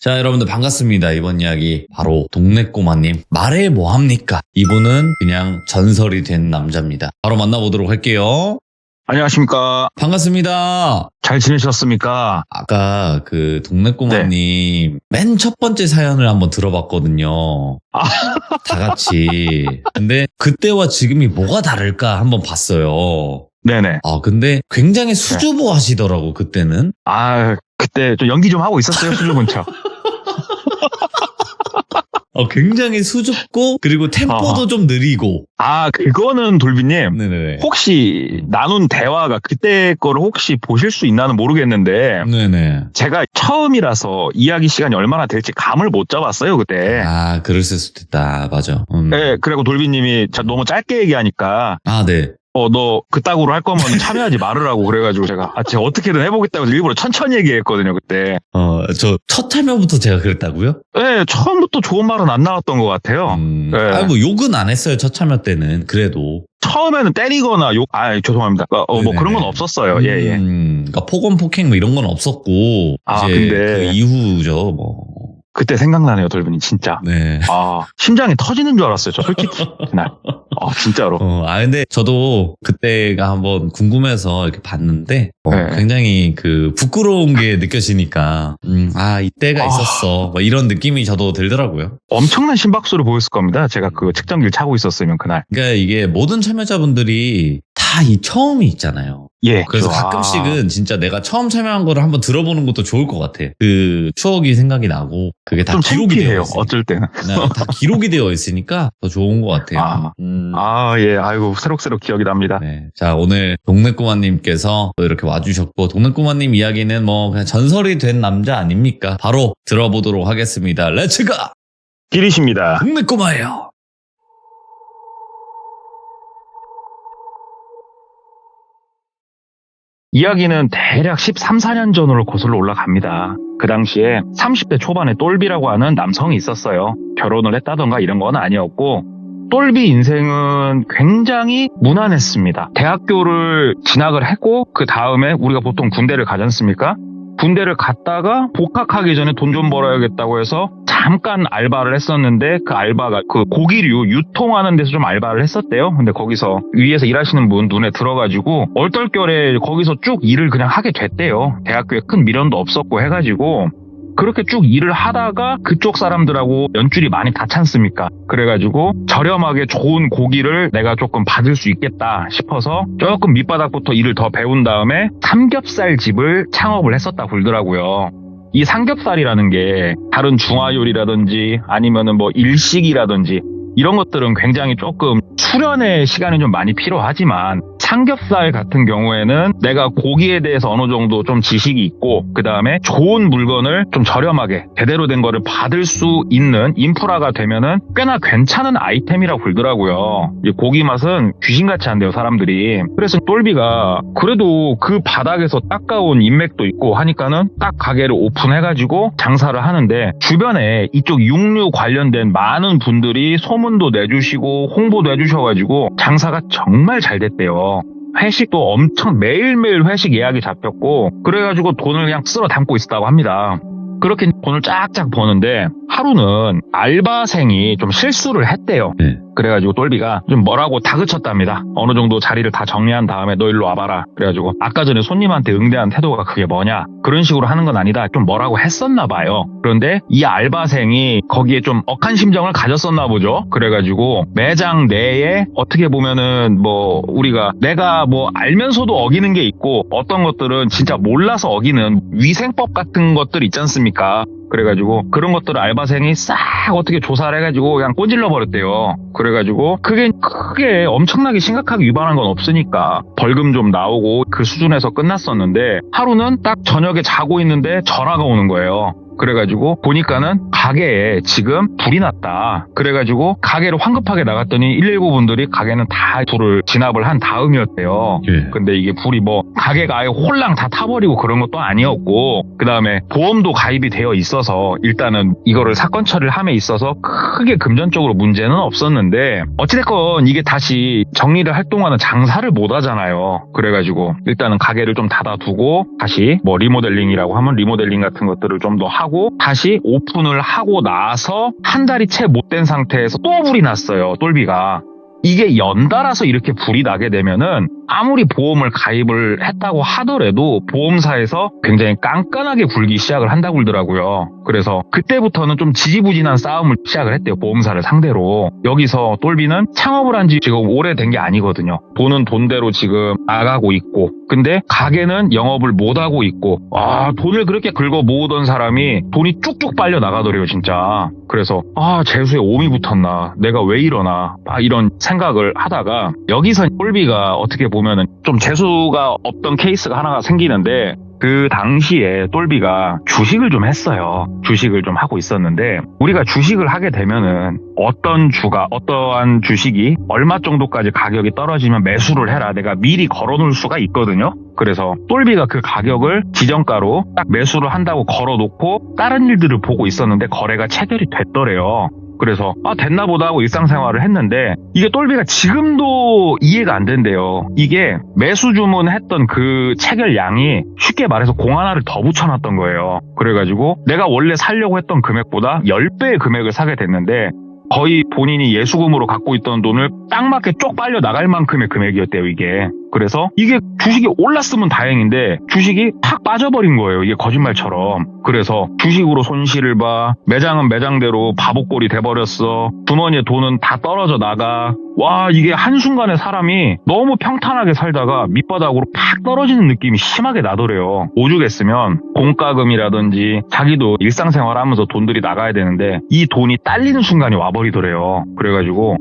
자, 여러분들 반갑습니다. 이번 이야기 바로 동네 꼬마님. 말해 뭐합니까? 이분은 그냥 전설이 된 남자입니다. 바로 만나보도록 할게요. 안녕하십니까. 반갑습니다. 잘 지내셨습니까? 아까 그 동네 꼬마님 맨 첫 번째 사연을 한번 들어봤거든요. 다 같이. 근데 그때와 지금이 뭐가 다를까 한번 봤어요. 네네. 근데 굉장히 수줍어 하시더라고, 그때는. 그때 좀 연기 좀 하고 있었어요, 수줍은 척. 굉장히 수줍고, 그리고 템포도 좀 느리고. 그거는 돌비님. 네네. 혹시 나눈 대화가 그때 거를 혹시 보실 수 있나는 모르겠는데. 네네. 제가 처음이라서 이야기 시간이 얼마나 될지 감을 못 잡았어요, 그때. 그랬을 수도 있다. 맞아. 네, 그리고 돌비님이 너무 짧게 얘기하니까. 네. 너 그따구로 할 거면 참여하지 말으라고 그래가지고 제가 어떻게든 해보겠다고 해서 일부러 천천히 얘기했거든요, 그때. 저 첫 참여부터 제가 그랬다고요? 네, 처음부터 좋은 말은 안 나왔던 것 같아요. 네. 뭐 욕은 안 했어요, 첫 참여 때는. 그래도. 처음에는 때리거나 죄송합니다. 뭐 그런 건 없었어요. 예. 그러니까 폭언, 폭행 뭐 이런 건 없었고. 이제 근데 그 이후죠, 뭐. 그때 생각나네요, 돌분이 진짜. 네. 심장이 터지는 줄 알았어요, 저 솔직히. 그날. 진짜로. 근데 저도 그때가 한번 궁금해서 이렇게 봤는데, 네. 굉장히 그 부끄러운 게 느껴지니까, 이때가 있었어. 뭐 이런 느낌이 저도 들더라고요. 엄청난 심박수를 보였을 겁니다. 제가 그 측정기를 차고 있었으면 그날. 그러니까 이게 모든 참여자분들이 다 이 처음이 있잖아요. 예. 그래서 가끔씩은 진짜 내가 처음 참여한 거를 한번 들어보는 것도 좋을 것 같아. 그 추억이 생각이 나고 그게 다 좀 기록이 되어 창피해요, 있어요. 어쩔 때는. 다 기록이 되어 있으니까 더 좋은 것 같아요. 예. 아이고, 새록새록 기억이 납니다. 네. 자, 오늘 동네꼬마님께서 또 이렇게 와주셨고, 동네꼬마님 이야기는 뭐 그냥 전설이 된 남자 아닙니까? 바로 들어보도록 하겠습니다. 렛츠가! 기리십니다. 동네꼬마예요. 이야기는 대략 13, 14년 전으로 거슬러 올라갑니다. 그 당시에 30대 초반에 똘비라고 하는 남성이 있었어요. 결혼을 했다던가 이런 건 아니었고, 똘비 인생은 굉장히 무난했습니다. 대학교를 진학을 했고, 그 다음에 우리가 보통 군대를 가지 않습니까? 군대를 갔다가 복학하기 전에 돈 좀 벌어야겠다고 해서 잠깐 알바를 했었는데, 그 알바가 그 고기류 유통하는 데서 좀 알바를 했었대요. 근데 거기서 위에서 일하시는 분 눈에 들어가지고 얼떨결에 거기서 쭉 일을 그냥 하게 됐대요. 대학교에 큰 미련도 없었고 해가지고 그렇게 쭉 일을 하다가 그쪽 사람들하고 연줄이 많이 닿지 않습니까? 그래가지고 저렴하게 좋은 고기를 내가 조금 받을 수 있겠다 싶어서 조금 밑바닥부터 일을 더 배운 다음에 삼겹살 집을 창업을 했었다 그러더라고요. 이 삼겹살이라는 게 다른 중화요리라든지 아니면은 뭐 일식이라든지 이런 것들은 굉장히 조금 수련의 시간이 좀 많이 필요하지만 삼겹살 같은 경우에는 내가 고기에 대해서 어느 정도 좀 지식이 있고 그 다음에 좋은 물건을 좀 저렴하게 제대로 된 거를 받을 수 있는 인프라가 되면은 꽤나 괜찮은 아이템이라고 그러더라고요. 이 고기 맛은 귀신같이 한대요, 사람들이. 그래서 똘비가 그래도 그 바닥에서 닦아온 인맥도 있고 하니까는 딱 가게를 오픈해가지고 장사를 하는데 주변에 이쪽 육류 관련된 많은 분들이 소문도 내주시고 홍보도 해주셔가지고 장사가 정말 잘 됐대요. 회식도 엄청 매일매일 회식 예약이 잡혔고 그래가지고 돈을 그냥 쓸어 담고 있었다고 합니다. 그렇게 돈을 쫙쫙 버는데 하루는 알바생이 좀 실수를 했대요. 그래가지고 똘비가 좀 뭐라고 다그쳤답니다. 어느 정도 자리를 다 정리한 다음에 너 일로 와봐라. 그래가지고 아까 전에 손님한테 응대한 태도가 그게 뭐냐, 그런 식으로 하는 건 아니다, 좀 뭐라고 했었나 봐요. 그런데 이 알바생이 거기에 좀 억한 심정을 가졌었나 보죠. 그래가지고 매장 내에 어떻게 보면은 뭐 우리가 내가 뭐 알면서도 어기는 게 있고 어떤 것들은 진짜 몰라서 어기는 위생법 같은 것들 있지 않습니까? 그래가지고 그런 것들을 알바생이 싹 어떻게 조사를 해가지고 그냥 꼰질러 버렸대요. 그래가지고 그게 크게 엄청나게 심각하게 위반한 건 없으니까 벌금 좀 나오고 그 수준에서 끝났었는데 하루는 딱 저녁에 자고 있는데 전화가 오는 거예요. 그래가지고 보니까는 가게에 지금 불이 났다. 그래가지고 가게를 황급하게 나갔더니 119 분들이 가게는 다 불을 진압을 한 다음이었대요. 근데 이게 불이 뭐 가게가 아예 홀랑 다 타버리고 그런 것도 아니었고 그 다음에 보험도 가입이 되어 있어서 일단은 이거를 사건 처리를 함에 있어서 크게 금전적으로 문제는 없었는데 어찌됐건 이게 다시 정리를 할 동안은 장사를 못 하잖아요. 그래가지고 일단은 가게를 좀 닫아두고 다시 뭐 리모델링이라고 하면 리모델링 같은 것들을 좀 더 하고 다시 오픈을 하고 나서 한 달이 채 못 된 상태에서 또 불이 났어요. 똘비가. 이게 연달아서 이렇게 불이 나게 되면은 아무리 보험을 가입을 했다고 하더라도 보험사에서 굉장히 깐깐하게 굴기 시작을 한다고 그러더라고요. 그래서 그때부터는 좀 지지부진한 싸움을 시작을 했대요. 보험사를 상대로. 여기서 똘비는 창업을 한 지 지금 오래된 게 아니거든요. 돈은 돈대로 지금 나가고 있고 근데 가게는 영업을 못하고 있고 돈을 그렇게 긁어 모으던 사람이 돈이 쭉쭉 빨려 나가더래요 진짜. 그래서 재수에 오미 붙었나 내가 왜 이러나 이런 생각을 하다가 여기서 똘비가 어떻게 보면은 좀 재수가 없던 케이스가 하나가 생기는데 그 당시에 똘비가 주식을 좀 했어요. 주식을 좀 하고 있었는데 우리가 주식을 하게 되면은 어떠한 주식이 얼마 정도까지 가격이 떨어지면 매수를 해라 내가 미리 걸어놓을 수가 있거든요. 그래서 똘비가 그 가격을 지정가로 딱 매수를 한다고 걸어놓고 다른 일들을 보고 있었는데 거래가 체결이 됐더래요. 그래서 됐나 보다 하고 일상생활을 했는데 이게 똘비가 지금도 이해가 안 된대요. 이게 매수 주문했던 그 체결량이 쉽게 말해서 공 하나를 더 붙여놨던 거예요. 그래가지고 내가 원래 사려고 했던 금액보다 10배의 금액을 사게 됐는데 거의 본인이 예수금으로 갖고 있던 돈을 딱 맞게 쪽 빨려 나갈 만큼의 금액이었대요 이게. 그래서 이게 주식이 올랐으면 다행인데 주식이 팍 빠져버린 거예요. 이게 거짓말처럼. 그래서 주식으로 손실을 봐. 매장은 매장대로 바보꼴이 돼버렸어. 주머니에 돈은 다 떨어져 나가. 이게 한순간에 사람이 너무 평탄하게 살다가 밑바닥으로 팍 떨어지는 느낌이 심하게 나더래요. 오죽했으면 공과금이라든지 자기도 일상생활 하면서 돈들이 나가야 되는데 이 돈이 딸리는 순간이 와버리더래요. 그래가지고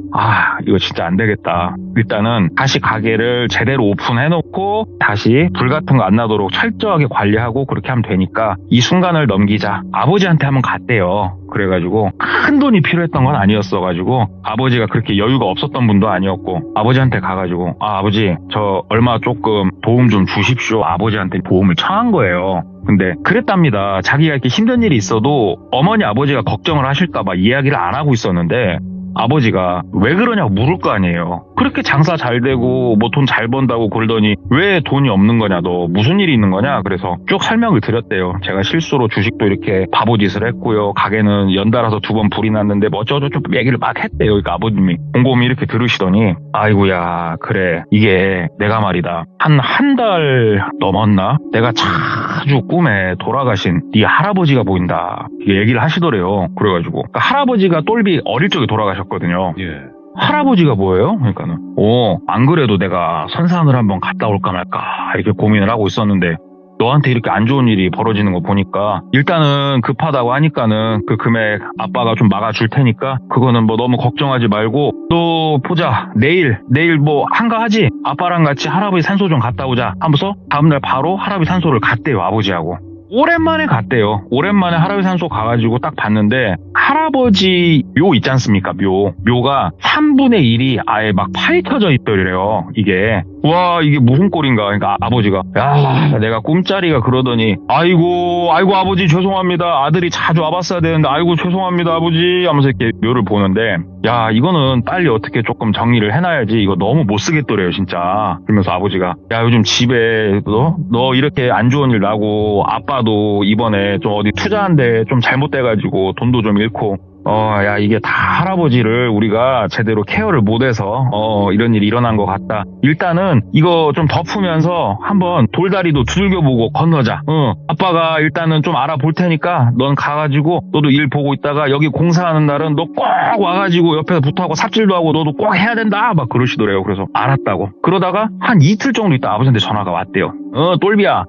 이거 진짜 안 되겠다. 일단은 다시 가게를 제대로 오픈해놓고 다시 불 같은 거 안 나도록 철저하게 관리하고 그렇게 하면 되니까 이 순간을 넘기자. 아버지한테 한번 갔대요. 그래가지고 큰 돈이 필요했던 건 아니었어가지고 아버지가 그렇게 여유가 없었던 분도 아니었고 아버지한테 가가지고 아버지 저 얼마 조금 도움 좀 주십시오. 아버지한테 도움을 청한 거예요. 근데 그랬답니다. 자기가 이렇게 힘든 일이 있어도 어머니 아버지가 걱정을 하실까봐 이야기를 안 하고 있었는데 아버지가 왜 그러냐고 물을 거 아니에요. 그렇게 장사 잘 되고 뭐 돈 잘 번다고 그러더니 왜 돈이 없는 거냐 너 무슨 일이 있는 거냐. 그래서 쭉 설명을 드렸대요. 제가 실수로 주식도 이렇게 바보짓을 했고요. 가게는 연달아서 2번 불이 났는데 뭐 어쩌고저쩌고 얘기를 막 했대요. 그러니까 아버님이 곰곰이 이렇게 들으시더니 아이고야 그래 이게 내가 말이다 한 달 넘었나 내가 자주 꿈에 돌아가신 네 할아버지가 보인다 얘기를 하시더래요. 그래가지고 그러니까 할아버지가 똘비 어릴 적에 돌아가셨거든요. 예. 할아버지가 뭐예요? 그러니까는 안 그래도 내가 선산을 한번 갔다 올까 말까 이렇게 고민을 하고 있었는데 너한테 이렇게 안 좋은 일이 벌어지는 거 보니까 일단은 급하다고 하니까는 그 금액 아빠가 좀 막아줄 테니까 그거는 뭐 너무 걱정하지 말고 또 보자 내일 뭐 한가하지? 아빠랑 같이 할아버지 산소 좀 갔다 오자 하면서 다음날 바로 할아버지 산소를 갔대요. 아버지하고 오랜만에 갔대요. 오랜만에 할아버지 산소 가가지고 딱 봤는데 할아버지 묘 있지 않습니까? 묘가 3분의 1이 아예 막 파헤쳐져 있더래요. 이게 이게 무슨 꼴인가. 그러니까 아버지가 내가 꿈자리가 그러더니 아이고 아버지 죄송합니다. 아들이 자주 와봤어야 되는데 아이고 죄송합니다 아버지 하면서 이렇게 묘를 보는데 이거는 빨리 어떻게 조금 정리를 해놔야지 이거 너무 못 쓰겠더래요 진짜. 그러면서 아버지가 요즘 집에 너 이렇게 안 좋은 일 나고 아빠도 이번에 좀 어디 투자한데 좀 잘못돼가지고 돈도 좀 잃고 이게 다 할아버지를 우리가 제대로 케어를 못해서 이런 일이 일어난 것 같다. 일단은 이거 좀 덮으면서 한번 돌다리도 두들겨보고 건너자. 아빠가 일단은 좀 알아볼 테니까 넌 가가지고 너도 일 보고 있다가 여기 공사하는 날은 너 꼭 와가지고 옆에서 붙어하고 삽질도 하고 너도 꼭 해야 된다 막 그러시더래요. 그래서 알았다고. 그러다가 한 이틀 정도 있다 아버지한테 전화가 왔대요. 똘비야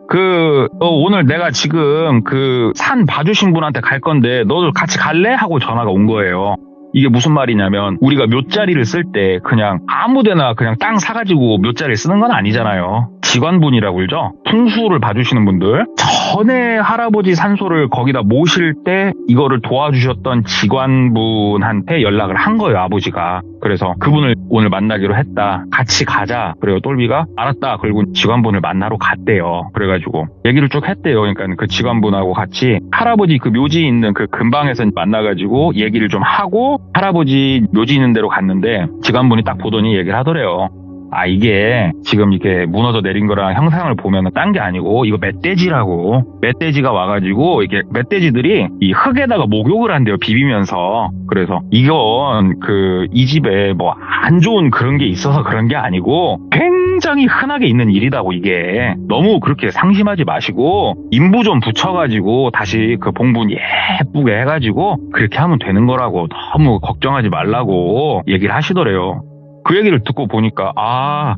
오늘 내가 지금 그 산 봐주신 분한테 갈 건데 너도 같이 갈래? 하고 전화가 온 거예요. 이게 무슨 말이냐면 우리가 묘자리를 쓸 때 그냥 아무데나 그냥 땅 사가지고 묘자리를 쓰는 건 아니잖아요. 직관분이라고 그러죠. 풍수를 봐주시는 분들. 전에 할아버지 산소를 거기다 모실 때 이거를 도와주셨던 직관분한테 연락을 한 거예요, 아버지가. 그래서 그분을 오늘 만나기로 했다. 같이 가자. 그래요. 똘비가 알았다. 그리고 직관분을 만나러 갔대요. 그래가지고 얘기를 쭉 했대요. 그러니까 그 직관분하고 같이 할아버지 그 묘지 있는 그 근방에서 만나가지고 얘기를 좀 하고 할아버지 묘지 있는 데로 갔는데 직관분이 딱 보더니 얘기를 하더래요. 아, 이게 지금 이게 무너져 내린 거랑 형상을 보면은 딴 게 아니고 이거 멧돼지라고. 멧돼지가 와가지고 이게 멧돼지들이 이 흙에다가 목욕을 한대요, 비비면서. 그래서 이건 이 집에 뭐 안 좋은 그런 게 있어서 그런 게 아니고 굉장히 흔하게 있는 일이다고. 이게 너무 그렇게 상심하지 마시고 인부 좀 붙여가지고 다시 그 봉분 예쁘게 해가지고 그렇게 하면 되는 거라고. 너무 걱정하지 말라고 얘기를 하시더래요. 그 얘기를 듣고 보니까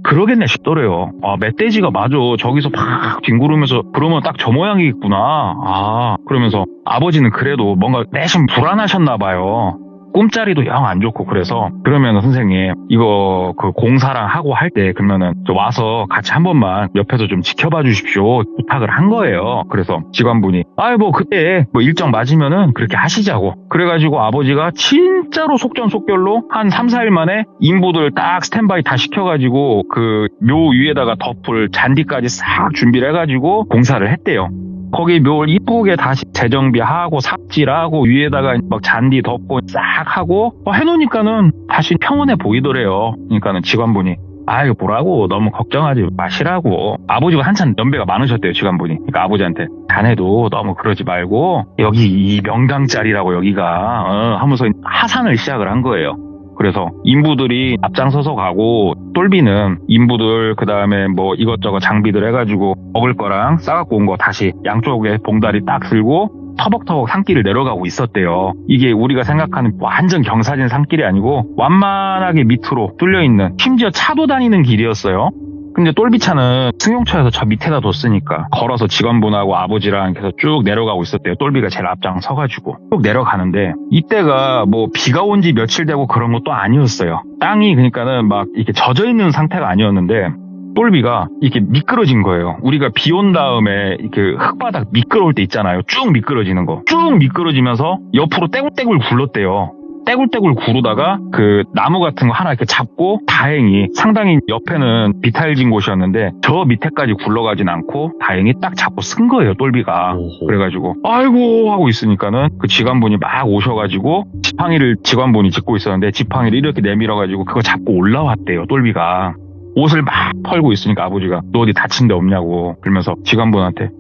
그러겠네 싶더래요. 멧돼지가 맞아. 저기서 팍 뒹구르면서 그러면 딱 저 모양이겠구나. 그러면서 아버지는 그래도 뭔가 내심 불안하셨나 봐요. 꿈자리도 영 안 좋고. 그래서 그러면 선생님 이거 그 공사랑 하고 할 때 그러면은 좀 와서 같이 한 번만 옆에서 좀 지켜봐 주십시오 부탁을 한 거예요. 그래서 직원분이 뭐 그때 뭐 일정 맞으면은 그렇게 하시자고. 그래가지고 아버지가 진짜로 속전속결로 한 3-4일 만에 인부들 딱 스탠바이 다 시켜가지고 그 묘 위에다가 덮을 잔디까지 싹 준비를 해가지고 공사를 했대요. 거기 묘를 이쁘게 다시 재정비하고 삽질하고 위에다가 막 잔디 덮고 싹 하고 해놓으니까는 다시 평온해 보이더래요. 그러니까는 직원분이 이거 뭐라고 너무 걱정하지 마시라고. 아버지가 한참 연배가 많으셨대요, 직원분이. 그러니까 아버지한테 자네도 너무 그러지 말고 여기 이 명당짜리라고 여기가 하면서 하산을 시작을 한 거예요. 그래서 인부들이 앞장서서 가고 똘비는 인부들 그다음에 뭐 이것저것 장비들 해가지고 먹을 거랑 싸갖고 온 거 다시 양쪽에 봉다리 딱 들고 터벅터벅 산길을 내려가고 있었대요. 이게 우리가 생각하는 완전 경사진 산길이 아니고 완만하게 밑으로 뚫려있는, 심지어 차도 다니는 길이었어요. 근데 똘비차는 승용차에서 저 밑에다 뒀으니까 걸어서 직원분하고 아버지랑 계속 쭉 내려가고 있었대요. 똘비가 제일 앞장 서가지고 쭉 내려가는데 이때가 뭐 비가 온 지 며칠 되고 그런 것도 아니었어요. 땅이 그러니까는 막 이렇게 젖어 있는 상태가 아니었는데 똘비가 이렇게 미끄러진 거예요. 우리가 비 온 다음에 이렇게 흙바닥 미끄러울 때 있잖아요. 쭉 미끄러지는 거. 쭉 미끄러지면서 옆으로 떼굴떼굴 굴렀대요. 떼굴떼굴 구르다가 그 나무 같은 거 하나 이렇게 잡고 다행히 상당히 옆에는 비탈진 곳이었는데 저 밑에까지 굴러가진 않고 다행히 딱 잡고 쓴 거예요, 똘비가. 오호. 그래가지고 아이고 하고 있으니까는 그 직원분이 막 오셔가지고 지팡이를 직원분이 짚고 있었는데 지팡이를 이렇게 내밀어가지고 그거 잡고 올라왔대요, 똘비가. 옷을 막 펄고 있으니까 아버지가 너 어디 다친 데 없냐고 그러면서 직원분한테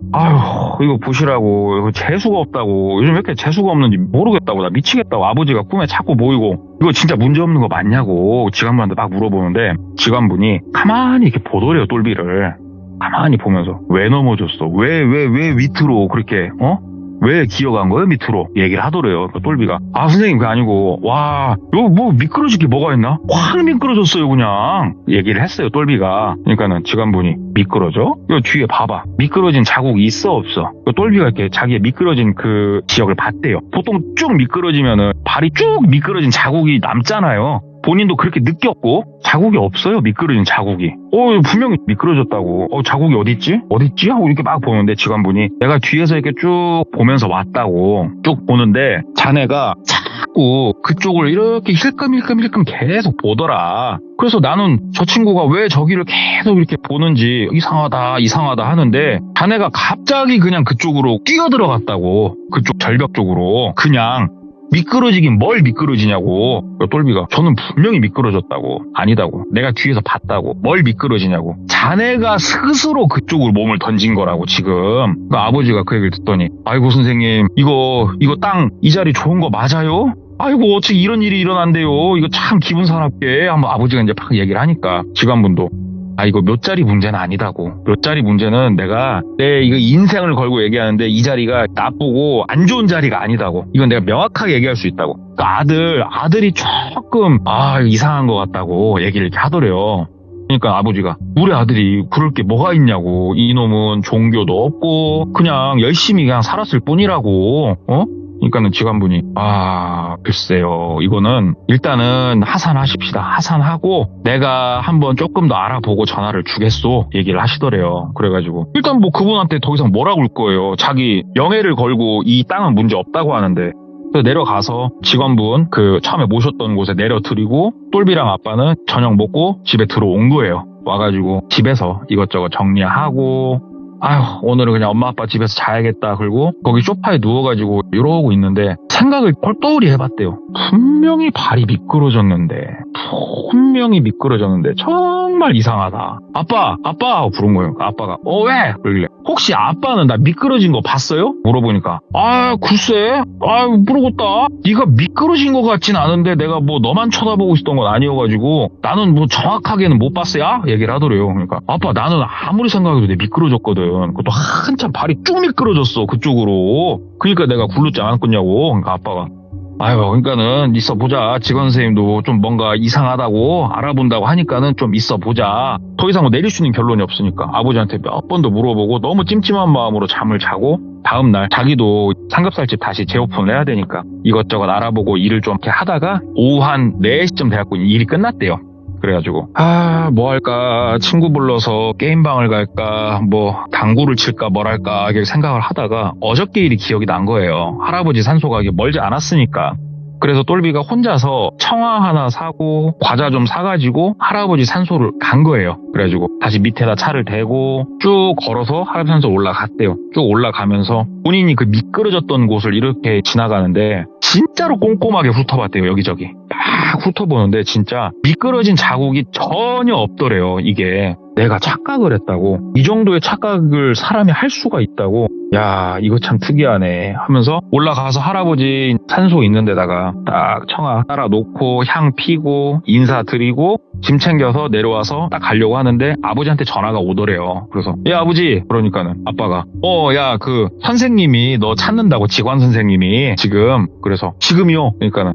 이거 보시라고 이거 재수가 없다고 요즘 왜 이렇게 재수가 없는지 모르겠다고 나 미치겠다고 아버지가 꿈에 자꾸 보이고 이거 진짜 문제 없는 거 맞냐고 직원분한테 막 물어보는데 직원분이 가만히 이렇게 보더래요. 똘비를 가만히 보면서 왜 넘어졌어? 왜 밑으로 그렇게 왜 기어간 거예요? 밑으로 얘기를 하더래요. 그 똘비가 선생님 그게 아니고 이거 뭐 미끄러질 게 뭐가 있나? 확 미끄러졌어요 그냥 얘기를 했어요, 똘비가. 그러니까는 직원분이 미끄러져? 이거 뒤에 봐봐. 미끄러진 자국이 있어 없어? 그 똘비가 이렇게 자기의 미끄러진 그 지역을 봤대요. 보통 쭉 미끄러지면은 발이 쭉 미끄러진 자국이 남잖아요. 본인도 그렇게 느꼈고 자국이 없어요. 미끄러진 자국이. 분명히 미끄러졌다고. 자국이 어딨지? 하고 이렇게 막 보는데 직원분이 내가 뒤에서 이렇게 쭉 보면서 왔다고. 쭉 보는데 자네가 자꾸 그쪽을 이렇게 힐끔힐끔 계속 보더라. 그래서 나는 저 친구가 왜 저기를 계속 이렇게 보는지 이상하다 하는데 자네가 갑자기 그냥 그쪽으로 뛰어들어갔다고. 그쪽 절벽 쪽으로 그냥. 미끄러지긴 뭘 미끄러지냐고. 똘비가 저는 분명히 미끄러졌다고. 아니다고. 내가 뒤에서 봤다고. 뭘 미끄러지냐고. 자네가 스스로 그쪽으로 몸을 던진 거라고 지금. 그러니까 아버지가 그 얘기를 듣더니 아이고 선생님 이거 땅 이 자리 좋은 거 맞아요? 아이고 어떻게 이런 일이 일어난대요. 이거 참 기분 사납게 한번 아버지가 이제 막 얘기를 하니까 직원분도 이거 몇 자리 문제는 아니다고. 몇 자리 문제는 내가 이거 인생을 걸고 얘기하는데 이 자리가 나쁘고 안 좋은 자리가 아니다고. 이건 내가 명확하게 얘기할 수 있다고. 그러니까 아들이 조금 이상한 것 같다고 얘기를 이렇게 하더래요. 그러니까 아버지가 우리 아들이 그럴 게 뭐가 있냐고. 이놈은 종교도 없고 그냥 열심히 그냥 살았을 뿐이라고. 그러니까는 직원분이 글쎄요, 이거는 일단은 하산하십시다. 하산하고 내가 한번 조금 더 알아보고 전화를 주겠소 얘기를 하시더래요. 그래가지고 일단 뭐 그분한테 더 이상 뭐라고 할 거예요. 자기 영해를 걸고 이 땅은 문제 없다고 하는데. 그래서 내려가서 직원분 그 처음에 모셨던 곳에 내려드리고 똘비랑 아빠는 저녁 먹고 집에 들어온 거예요. 와가지고 집에서 이것저것 정리하고 오늘은 그냥 엄마 아빠 집에서 자야겠다. 그리고 거기 소파에 누워가지고 이러고 있는데 생각을 똘똘히 해봤대요. 분명히 발이 미끄러졌는데 정말 이상하다. 아빠 하고 부른 거예요. 아빠가 왜? 그러길래 혹시 아빠는 나 미끄러진 거 봤어요? 물어보니까 글쎄 모르겠다. 네가 미끄러진 거 같진 않은데 내가 뭐 너만 쳐다보고 있었던 건 아니어가지고 나는 뭐 정확하게는 못 봤어요? 얘기를 하더래요. 그러니까 아빠 나는 아무리 생각해도 내 미끄러졌거든. 그것도 한참 발이 쭉 미끄러졌어 그쪽으로. 그러니까 내가 굴렀지 않았겠냐고. 그러니까 아빠가 그러니까는 있어보자. 직원 선생님도 좀 뭔가 이상하다고 알아본다고 하니까는 좀 있어보자. 더 이상 뭐 내릴 수 있는 결론이 없으니까 아버지한테 몇 번도 물어보고 너무 찜찜한 마음으로 잠을 자고 다음날 자기도 삼겹살집 다시 재오픈을 해야 되니까 이것저것 알아보고 일을 좀 이렇게 하다가 오후 한 4시쯤 돼갖고 일이 끝났대요. 그래가지고 뭐 할까, 친구 불러서 게임방을 갈까, 뭐 당구를 칠까 뭘 할까 이렇게 생각을 하다가 어저께 일이 기억이 난 거예요. 할아버지 산소가 멀지 않았으니까. 그래서 똘비가 혼자서 청아 하나 사고 과자 좀 사가지고 할아버지 산소를 간 거예요. 그래가지고 다시 밑에다 차를 대고 쭉 걸어서 할아버지 산소 올라갔대요. 쭉 올라가면서 본인이 그 미끄러졌던 곳을 이렇게 지나가는데 진짜로 꼼꼼하게 훑어봤대요. 여기저기 막 훑어보는데 진짜 미끄러진 자국이 전혀 없더래요. 이게 내가 착각을 했다고, 이 정도의 착각을 사람이 할 수가 있다고, 야 이거 참 특이하네 하면서 올라가서 할아버지 산소 있는 데다가 딱 청아 따라 놓고 향 피고 인사드리고 짐 챙겨서 내려와서 딱 가려고 하는데 아버지한테 전화가 오더래요. 그래서 아버지, 그러니까는 아빠가 야 그 선생님이 너 찾는다고, 직원 선생님이 지금. 그래서 지금이요? 그러니까는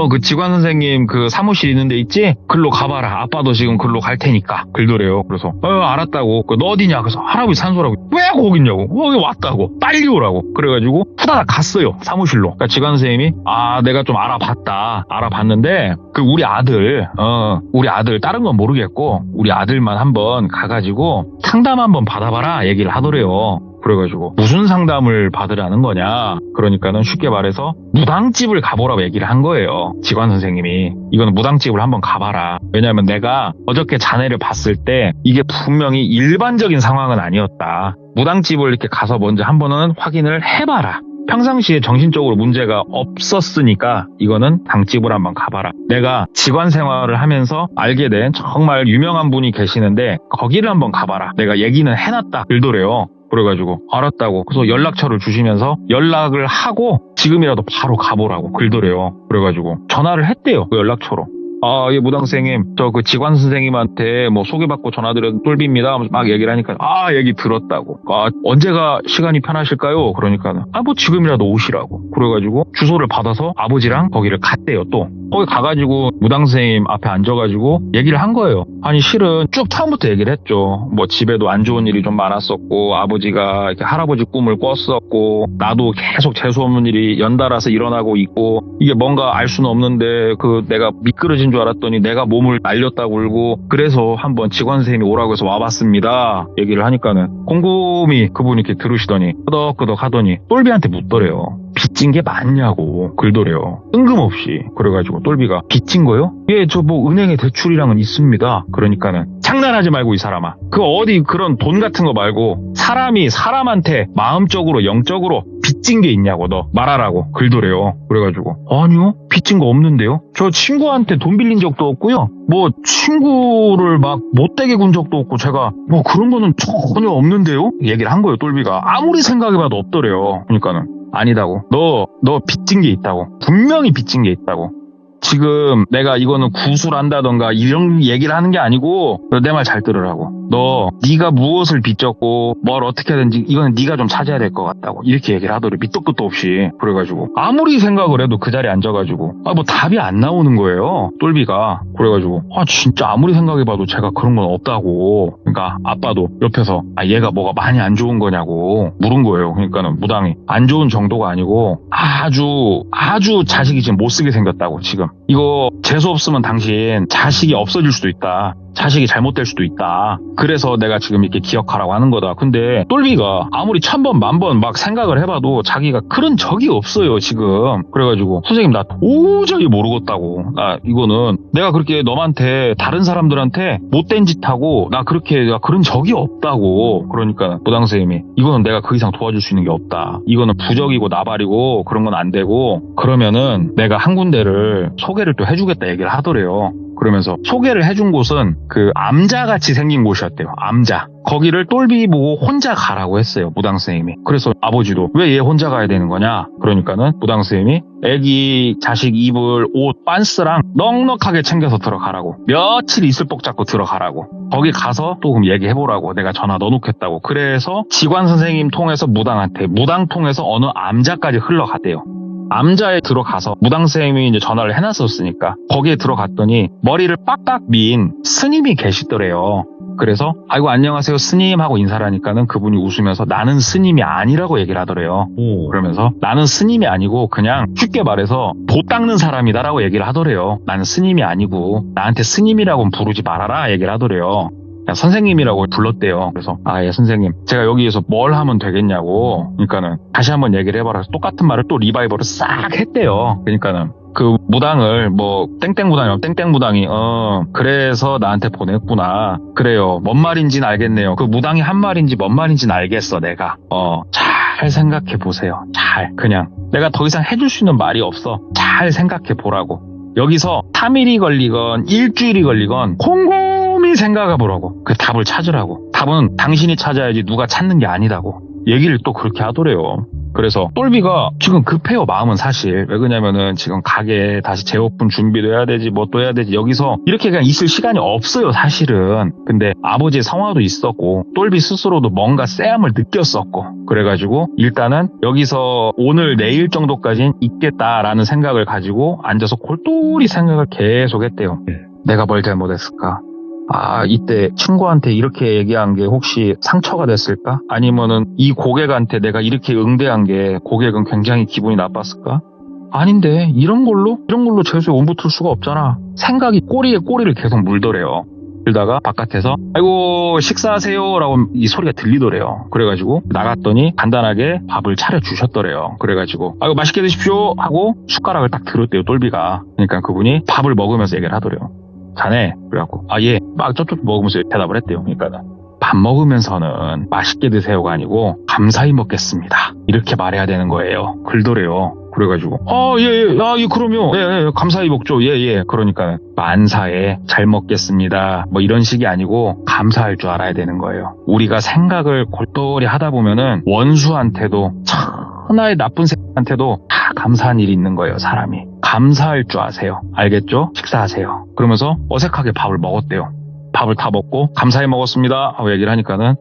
그 직원 선생님 그 사무실 있는 데 있지? 글로 가봐라. 아빠도 지금 글로 갈 테니까. 그러더래요. 그래서 알았다고. 너 어디냐? 그래서 할아버지 산소라고. 왜 거기 있냐고. 여기 왔다고. 빨리 오라고. 그래가지고 후다닥 갔어요. 사무실로. 그러니까 직원 선생님이 내가 좀 알아봤는데 그 우리 아들 다른 건 모르겠고 우리 아들만 한번 가가지고 상담 한번 받아봐라 얘기를 하더래요. 그래가지고 무슨 상담을 받으라는 거냐. 그러니까는 쉽게 말해서 무당집을 가보라고 얘기를 한 거예요. 직원 선생님이. 이거는 무당집을 한번 가봐라. 왜냐하면 내가 어저께 자네를 봤을 때 이게 분명히 일반적인 상황은 아니었다. 무당집을 이렇게 가서 먼저 한번은 확인을 해봐라. 평상시에 정신적으로 문제가 없었으니까 이거는 당집을 한번 가봐라. 내가 직원 생활을 하면서 알게 된 정말 유명한 분이 계시는데 거기를 한번 가봐라. 내가 얘기는 해놨다. 그러더래요. 그래가지고 알았다고. 그래서 연락처를 주시면서 연락을 하고 지금이라도 바로 가보라고 그러더래요. 그래가지고 전화를 했대요. 그 연락처로. 예, 무당생님, 저 그 직원 선생님한테 뭐 소개받고 전화드린 똘비입니다 하면서 막 얘기를 하니까 얘기 들었다고. 언제가 시간이 편하실까요? 그러니까 뭐 지금이라도 오시라고. 그래가지고 주소를 받아서 아버지랑 거기를 갔대요. 또 거기 가가지고 무당생님 앞에 앉아가지고 얘기를 한 거예요. 아니 실은 쭉 처음부터 얘기를 했죠. 뭐 집에도 안 좋은 일이 좀 많았었고 아버지가 이렇게 할아버지 꿈을 꿨었고 나도 계속 재수없는 일이 연달아서 일어나고 있고 이게 뭔가 알 수는 없는데 그 내가 미끄러진 줄 알았더니 내가 몸을 날렸다고 울고 그래서 한번 직원 선생님이 오라고 해서 와봤습니다. 얘기를 하니까는 곰곰이 그분이 이렇게 들으시더니 끄덕끄덕 하더니 똘비한테 묻더래요. 빚진 게 맞냐고 그러더래요. 뜬금없이. 그래가지고 똘비가 빚진 거요? 예, 저 뭐 은행에 대출이랑은 있습니다. 그러니까는 장난하지 말고 이 사람아. 그 어디 그런 돈 같은 거 말고 사람이 사람한테 마음적으로 영적으로 빚진 게 있냐고 너 말하라고 그러더래요. 그래가지고 아니요 빚진 거 없는데요. 저 친구한테 돈 빌린 적도 없고요. 뭐 친구를 막 못되게 군 적도 없고 제가 뭐 그런 거는 전혀 없는데요. 얘기를 한 거예요. 똘비가 아무리 생각해봐도 없더래요. 그러니까는 아니다고. 너 빚진 게 있다고. 분명히 빚진 게 있다고. 지금 내가 이거는 구술한다던가 이런 얘기를 하는 게 아니고 내 말 잘 들으라고. 네가 무엇을 빚졌고 뭘 어떻게 하든지 이거는 네가 좀 찾아야 될 것 같다고. 이렇게 얘기를 하더래. 밑도 끝도 없이. 그래가지고 아무리 생각을 해도 그 자리에 앉아가지고 뭐 답이 안 나오는 거예요. 똘비가. 그래가지고 진짜 아무리 생각해봐도 제가 그런 건 없다고. 그러니까 아빠도 옆에서 얘가 뭐가 많이 안 좋은 거냐고 물은 거예요. 그러니까는 무당이 안 좋은 정도가 아니고 아주 자식이 지금 못 쓰게 생겼다고. 지금 이거 재수 없으면 당신 자식이 없어질 수도 있다. 자식이 잘못될 수도 있다. 그래서 내가 지금 이렇게 기억하라고 하는 거다. 근데 똘비가 아무리 1000번 만번 막 생각을 해봐도 자기가 그런 적이 없어요 지금. 그래가지고 선생님 나 도저히 모르겠다고. 나 이거는 내가 그렇게 너한테 다른 사람들한테 못된 짓 하고 나 그런 적이 없다고. 그러니까 무당 선생님이 이거는 내가 그 이상 도와줄 수 있는 게 없다. 이거는 부적이고 나발이고 그런 건 안 되고 그러면은 내가 한 군데를 소개를 또 해주겠다 얘기를 하더래요. 그러면서 소개를 해준 곳은 그 암자같이 생긴 곳이었대요. 암자. 거기를 똘비 보고 혼자 가라고 했어요. 무당 선생님이. 그래서 아버지도 왜 얘 혼자 가야 되는 거냐? 그러니까는 무당 선생님이 애기 자식 입을 옷 빤스랑 넉넉하게 챙겨서 들어가라고. 며칠 있을 복 잡고 들어가라고. 거기 가서 또 그럼 얘기해보라고. 내가 전화 넣어놓겠다고. 그래서 지관 선생님 통해서 무당한테, 무당 통해서 어느 암자까지 흘러갔대요. 암자에 들어가서 무당 선생님이 이제 전화를 해놨었으니까 거기에 들어갔더니 머리를 빡빡 민 스님이 계시더래요. 그래서 아이고 안녕하세요 스님 하고 인사를 하니까는 그분이 웃으면서 나는 스님이 아니라고 얘기를 하더래요. 그러면서 나는 스님이 아니고 그냥 쉽게 말해서 도 닦는 사람이다라고 얘기를 하더래요. 나는 스님이 아니고 나한테 스님이라고는 부르지 말아라 얘기를 하더래요. 선생님이라고 불렀대요. 그래서 예 선생님 제가 여기에서 뭘 하면 되겠냐고. 그러니까는 다시 한번 얘기를 해봐라. 똑같은 말을 또 리바이벌을 싹 했대요. 그러니까는 그 무당을 뭐 땡땡무당이요. 땡땡무당이 그래서 나한테 보냈구나. 그래요. 뭔 말인지는 알겠네요. 그 무당이 한 말인지 뭔 말인지는 알겠어 내가. 잘 생각해 보세요. 잘 그냥 내가 더 이상 해줄 수 있는 말이 없어. 잘 생각해 보라고. 여기서 3일이 걸리건 일주일이 걸리건 곰곰이 생각해 보라고. 그 답을 찾으라고. 답은 당신이 찾아야지 누가 찾는 게 아니다고. 얘기를 또 그렇게 하더래요. 그래서 똘비가 지금 급해요. 마음은 사실. 왜 그러냐면은 지금 가게 다시 재오픈 준비도 해야 되지 뭐 또 해야 되지. 여기서 이렇게 그냥 있을 시간이 없어요 사실은. 근데 아버지의 성화도 있었고 똘비 스스로도 뭔가 쎄함을 느꼈었고 그래가지고 일단은 여기서 오늘 내일 정도까지는 있겠다라는 생각을 가지고 앉아서 골똘히 생각을 계속 했대요. 내가 뭘 잘못했을까? 이때 친구한테 이렇게 얘기한 게 혹시 상처가 됐을까? 아니면은 이 고객한테 내가 이렇게 응대한 게 고객은 굉장히 기분이 나빴을까? 아닌데 이런 걸로 재수에 옴붙을 수가 없잖아. 생각이 꼬리에 꼬리를 계속 물더래요. 그러다가 바깥에서 아이고 식사하세요 라고 이 소리가 들리더래요. 그래가지고 나갔더니 간단하게 밥을 차려주셨더래요. 그래가지고 아이고 맛있게 드십시오 하고 숟가락을 딱 들었대요 똘비가. 그러니까 그분이 밥을 먹으면서 얘기를 하더래요. 자네? 그래갖고 예 막 쩝쩝 먹으면서 대답을 했대요. 그러니까 밥 먹으면서는 맛있게 드세요가 아니고 감사히 먹겠습니다 이렇게 말해야 되는 거예요. 그러더래요. 그래가지고 예 그럼요 예 감사히 먹죠 예 그러니까 만사에 잘 먹겠습니다 뭐 이런 식이 아니고 감사할 줄 알아야 되는 거예요. 우리가 생각을 골똘히 하다 보면은 원수한테도 천하의 나쁜 새한테도 다 감사한 일이 있는 거예요. 사람이 감사할 줄 아세요. 알겠죠? 식사하세요. 그러면서 어색하게 밥을 먹었대요. 밥을 다 먹고 감사히 먹었습니다 하고 얘기를 하니까는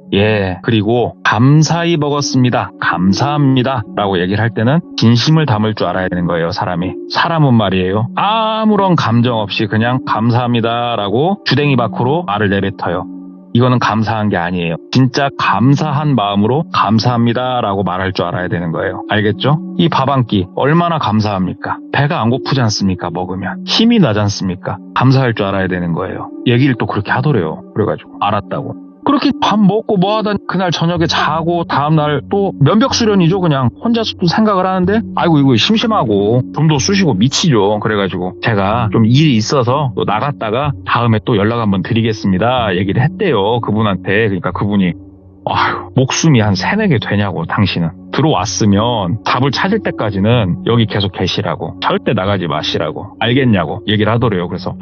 그리고 감사히 먹었습니다 감사합니다 라고 얘기를 할 때는 진심을 담을 줄 알아야 되는 거예요. 사람은 말이에요 아무런 감정 없이 그냥 감사합니다 라고 주댕이 밖으로 말을 내뱉어요. 이거는 감사한 게 아니에요. 진짜 감사한 마음으로 감사합니다 라고 말할 줄 알아야 되는 거예요. 알겠죠? 이 밥 한 끼 얼마나 감사합니까? 배가 안 고프지 않습니까? 먹으면 힘이 나지 않습니까? 감사할 줄 알아야 되는 거예요. 얘기를 또 그렇게 하더래요. 그래가지고 알았다고. 그렇게 밥 먹고 뭐하다 그날 저녁에 자고 다음날 또 면벽수련이죠. 그냥 혼자서 또 생각을 하는데 아이고 이거 심심하고 좀더 쑤시고 미치죠. 그래가지고 제가 좀 일이 있어서 또 나갔다가 다음에 또 연락 한번 드리겠습니다 얘기를 했대요 그분한테. 그러니까 그분이 목숨이 한 3-4개 되냐고. 당신은 들어왔으면 답을 찾을 때까지는 여기 계속 계시라고. 절대 나가지 마시라고. 알겠냐고 얘기를 하더래요. 그래서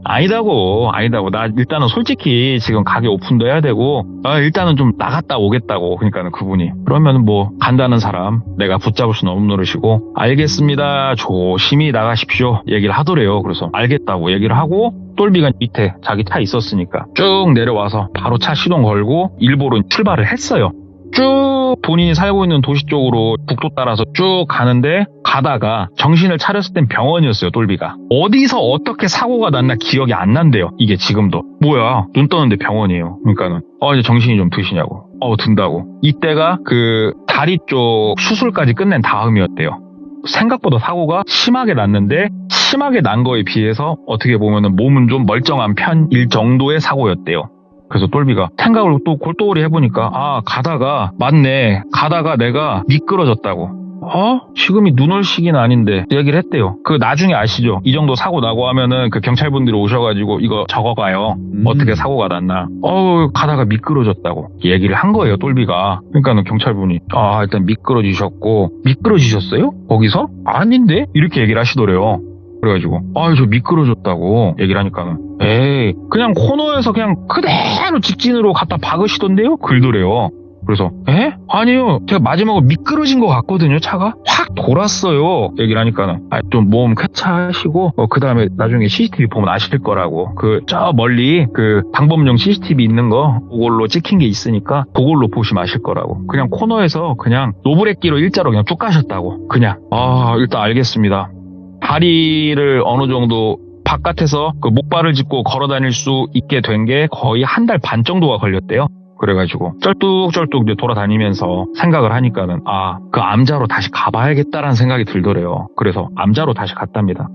아니다고. 나 일단은 솔직히 지금 가게 오픈도 해야 되고 일단은 좀 나갔다 오겠다고. 그러니까는 그분이 그러면 뭐 간다는 사람 내가 붙잡을 수는 없는 노릇이고 알겠습니다 조심히 나가십시오 얘기를 하더래요. 그래서 알겠다고 얘기를 하고 똘비가 밑에 자기 차 있었으니까 쭉 내려와서 바로 차 시동 걸고 일보로 출발을 했어요. 쭉 본인이 살고 있는 도시 쪽으로 국도 따라서 쭉 가는데 가다가 정신을 차렸을 땐 병원이었어요. 똘비가. 어디서 어떻게 사고가 났나 기억이 안 난대요. 이게 지금도. 뭐야 눈 떴는데 병원이에요. 그러니까는 이제 정신이 좀 드시냐고. 든다고. 이때가 그 다리 쪽 수술까지 끝낸 다음이었대요. 생각보다 사고가 심하게 났는데 심하게 난 거에 비해서 어떻게 보면은 몸은 좀 멀쩡한 편일 정도의 사고였대요. 그래서 똘비가 생각을 또 골똘히 해보니까 가다가 맞네. 가다가 내가 미끄러졌다고. 지금이 눈 올 시기는 아닌데 얘기를 했대요. 그 나중에 아시죠? 이 정도 사고 나고 하면은 그 경찰분들이 오셔가지고 이거 적어가요. 어떻게 사고가 났나. 가다가 미끄러졌다고 얘기를 한 거예요. 똘비가. 그러니까는 경찰분이 일단 미끄러지셨어요? 거기서? 아닌데? 이렇게 얘기를 하시더래요. 그래가지고 저 미끄러졌다고 얘기를 하니까는 에이 그냥 코너에서 그냥 그대로 직진으로 갖다 박으시던데요? 그러더래요. 그래서 아니요 제가 마지막으로 미끄러진 것 같거든요. 차가 확 돌았어요. 얘기를 하니까는 좀 몸 쾌차하시고 그 다음에 나중에 CCTV 보면 아실 거라고. 저 멀리 그 방범용 CCTV 있는 거 그걸로 찍힌 게 있으니까 그걸로 보시면 아실 거라고. 그냥 코너에서 그냥 노브레끼로 일자로 그냥 쭉 가셨다고. 그냥 일단 알겠습니다. 다리를 어느 정도 바깥에서 그 목발을 짚고 걸어 다닐 수 있게 된 게 거의 한 달 반 정도가 걸렸대요. 그래가지고 쩔뚝쩔뚝 이제 돌아다니면서 생각을 하니까는 그 암자로 다시 가봐야겠다라는 생각이 들더래요. 그래서 암자로 다시 갔답니다.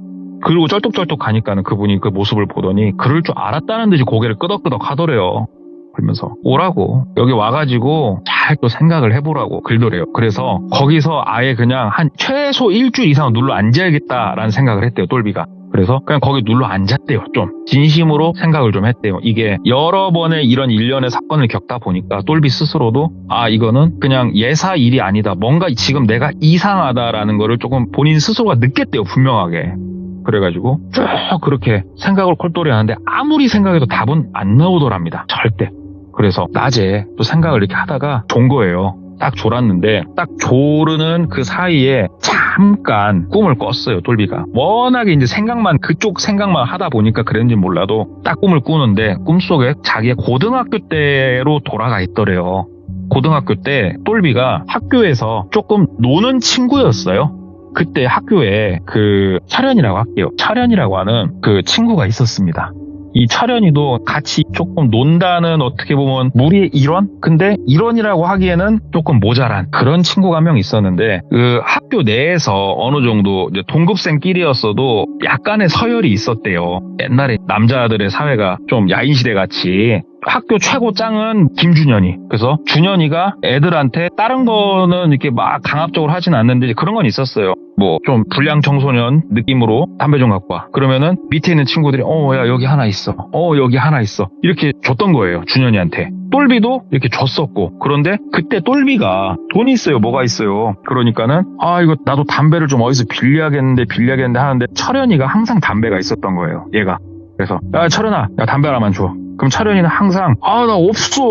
그리고 쩔뚝쩔뚝 가니까는 그분이 그 모습을 보더니 그럴 줄 알았다는 듯이 고개를 끄덕끄덕 하더래요. 그러면서 오라고 여기 와가지고 잘 또 생각을 해보라고 그러더래요. 그래서 거기서 아예 그냥 한 최소 일주일 이상 눌러 앉아야겠다라는 생각을 했대요. 똘비가. 그래서 그냥 거기 눌러 앉았대요. 좀 진심으로 생각을 좀 했대요. 이게 여러 번의 이런 일련의 사건을 겪다 보니까 똘비 스스로도 이거는 그냥 예사 일이 아니다. 뭔가 지금 내가 이상하다라는 거를 조금 본인 스스로가 느꼈대요. 분명하게. 그래가지고 쭉 그렇게 생각을 콜똘히 하는데 아무리 생각해도 답은 안 나오더랍니다. 절대. 그래서 낮에 또 생각을 이렇게 하다가 존 거예요. 딱 졸았는데 딱 조르는 그 사이에 잠깐 꿈을 꿨어요. 똘비가. 워낙에 이제 그쪽 생각만 하다 보니까 그랬는지 몰라도 딱 꿈을 꾸는데 꿈속에 자기의 고등학교 때로 돌아가 있더래요. 고등학교 때 똘비가 학교에서 조금 노는 친구였어요. 그때 학교에 철현이라고 할게요. 철현이라고 하는 그 친구가 있었습니다. 이 철현이도 같이 조금 논다는 어떻게 보면 무리의 일원? 근데 일원이라고 하기에는 조금 모자란 그런 친구가 한 명 있었는데 그 학교 내에서 어느 정도 이제 동급생끼리였어도 약간의 서열이 있었대요. 옛날에 남자들의 사회가 좀 야인시대 같이 학교 최고 짱은 김준현이. 그래서 준현이가 애들한테 다른 거는 이렇게 막 강압적으로 하진 않는데 그런 건 있었어요. 뭐 좀 불량 청소년 느낌으로 담배 좀 갖고 와. 그러면은 밑에 있는 친구들이 야 여기 하나 있어. 여기 하나 있어. 이렇게 줬던 거예요. 준현이한테. 똘비도 이렇게 줬었고. 그런데 그때 똘비가 돈이 있어요. 뭐가 있어요. 그러니까는 이거 나도 담배를 좀 어디서 빌려야겠는데 하는데 철현이가 항상 담배가 있었던 거예요. 얘가. 그래서 야 철현아 야 담배 하나만 줘. 그럼 철현이는 항상 나 없어.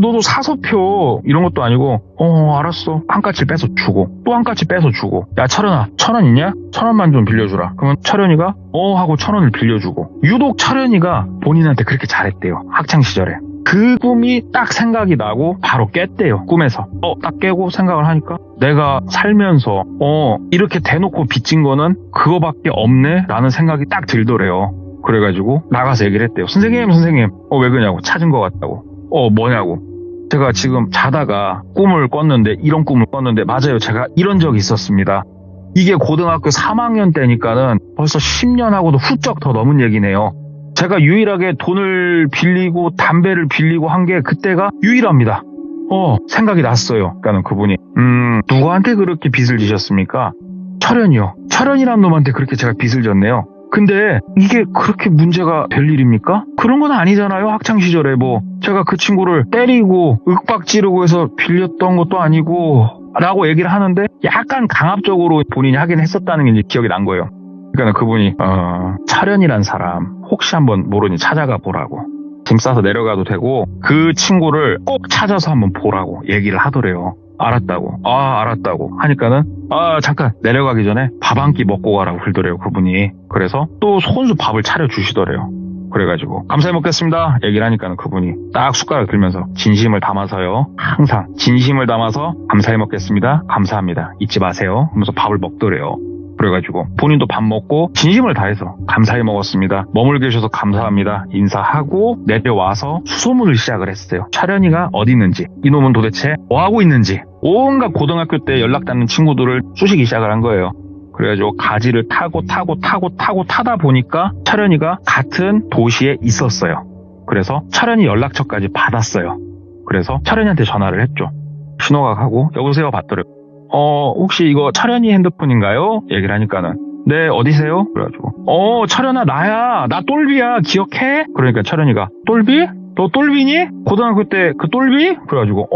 너도 사서 펴. 이런 것도 아니고 알았어. 한 까치 빼서 주고 또 한 까치 빼서 주고 야 철현아 1,000원 있냐? 1,000원만 좀 빌려주라. 그러면 철현이가 하고 1,000원을 빌려주고 유독 철현이가 본인한테 그렇게 잘했대요. 학창시절에. 그 꿈이 딱 생각이 나고 바로 깼대요. 꿈에서. 딱 깨고 생각을 하니까 내가 살면서 이렇게 대놓고 빚진 거는 그거밖에 없네 라는 생각이 딱 들더래요. 그래가지고 나가서 얘기를 했대요. 선생님 왜 그러냐고. 찾은 것 같다고. 뭐냐고. 제가 지금 자다가 이런 꿈을 꿨는데 맞아요. 제가 이런 적이 있었습니다. 이게 고등학교 3학년 때니까는 벌써 10년하고도 훌쩍 더 넘은 얘기네요. 제가 유일하게 돈을 빌리고 담배를 빌리고 한 게 그때가 유일합니다. 생각이 났어요. 그러니까는 그분이 누구한테 그렇게 빚을 지셨습니까? 철현이요. 철현이란 놈한테 그렇게 제가 빚을 졌네요. 근데 이게 그렇게 문제가 될 일입니까? 그런 건 아니잖아요. 학창시절에 제가 그 친구를 때리고 윽박지르고 해서 빌렸던 것도 아니고 라고 얘기를 하는데 약간 강압적으로 본인이 하긴 했었다는 게 이제 기억이 난 거예요. 그러니까 그분이 철현이란 사람 혹시 한번 모르니 찾아가 보라고. 짐 싸서 내려가도 되고 그 친구를 꼭 찾아서 한번 보라고 얘기를 하더래요. 알았다고 하니까는 잠깐 내려가기 전에 밥 한 끼 먹고 가라고 그러더래요. 그분이. 그래서 또 손수 밥을 차려주시더래요. 그래가지고 감사히 먹겠습니다 얘기를 하니까는 그분이 딱 숟가락 들면서 진심을 담아서요. 항상 진심을 담아서 감사히 먹겠습니다. 감사합니다. 잊지 마세요. 하면서 밥을 먹더래요. 그래가지고 본인도 밥 먹고 진심을 다해서 감사히 먹었습니다. 머물게 해주셔서 감사합니다. 인사하고 내려와서 수소문을 시작을 했어요. 차련이가 어디 있는지, 이놈은 도대체 뭐하고 있는지 온갖 고등학교 때 연락 닿는 친구들을 쑤시기 시작을 한 거예요. 그래가지고 가지를 타고 타다 보니까 차련이가 같은 도시에 있었어요. 그래서 차련이 연락처까지 받았어요. 그래서 차련이한테 전화를 했죠. 신호가 가고 여보세요 받더래요. 혹시 이거 차련이 핸드폰인가요? 얘기를 하니까는 네 어디세요? 그래가지고 차련아 나야 나 똘비야 기억해? 그러니까 차련이가 똘비? 너 똘비니? 고등학교 때 그 똘비? 그래가지고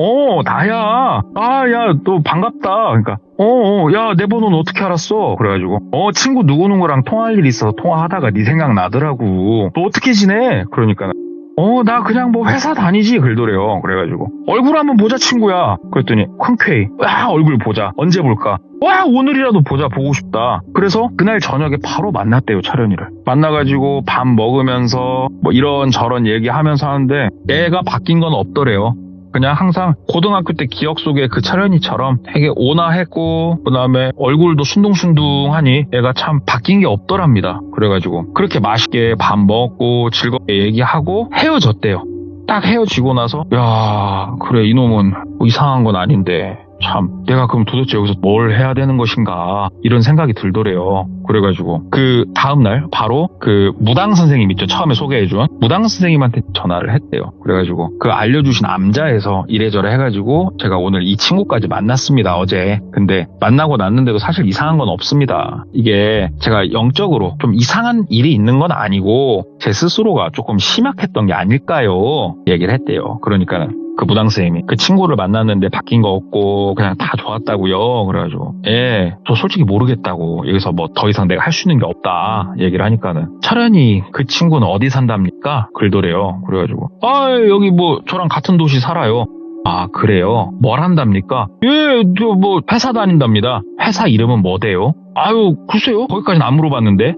나야 야 너 반갑다. 그러니까 야 내 번호는 어떻게 알았어? 그래가지고 친구 누구누구랑 통화할 일 있어서 통화하다가 네 생각 나더라고. 너 어떻게 지내? 그러니까 나 그냥 뭐 회사 다니지 그러더래요. 그래가지고 얼굴 한번 보자 친구야. 그랬더니 흔쾌히 얼굴 보자. 언제 볼까? 오늘이라도 보자. 보고 싶다. 그래서 그날 저녁에 바로 만났대요. 차련이를 만나가지고 밥 먹으면서 뭐 이런저런 얘기하면서 하는데 애가 바뀐 건 없더래요. 그냥 항상 고등학교 때 기억 속에 그 차련이처럼 되게 온화했고 그다음에 얼굴도 순둥순둥하니 애가 참 바뀐 게 없더랍니다. 그래가지고 그렇게 맛있게 밥 먹고 즐겁게 얘기하고 헤어졌대요. 딱 헤어지고 나서 야 그래 이놈은 뭐 이상한 건 아닌데 참 내가 그럼 도대체 여기서 뭘 해야 되는 것인가 이런 생각이 들더래요. 그래가지고 그 다음날 바로 그 무당 선생님 있죠. 처음에 소개해준 무당 선생님한테 전화를 했대요. 그래가지고 그 알려주신 암자에서 이래저래 해가지고 제가 오늘 이 친구까지 만났습니다. 어제. 근데 만나고 났는데도 사실 이상한 건 없습니다. 이게 제가 영적으로 좀 이상한 일이 있는 건 아니고 제 스스로가 조금 심약했던 게 아닐까요? 얘기를 했대요. 그러니까는 그 무당선생님이 그 친구를 만났는데 바뀐 거 없고 그냥 다 좋았다고요. 그래가지고 저 솔직히 모르겠다고 여기서 뭐 더 이상 내가 할 수 있는 게 없다 얘기를 하니까는 차련이 그 친구는 어디 산답니까? 그러더래요. 그래가지고 여기 뭐 저랑 같은 도시 살아요. 그래요? 뭘 한답니까? 저 뭐 회사 다닌답니다. 회사 이름은 뭐대요? 글쎄요 거기까지는 안 물어봤는데.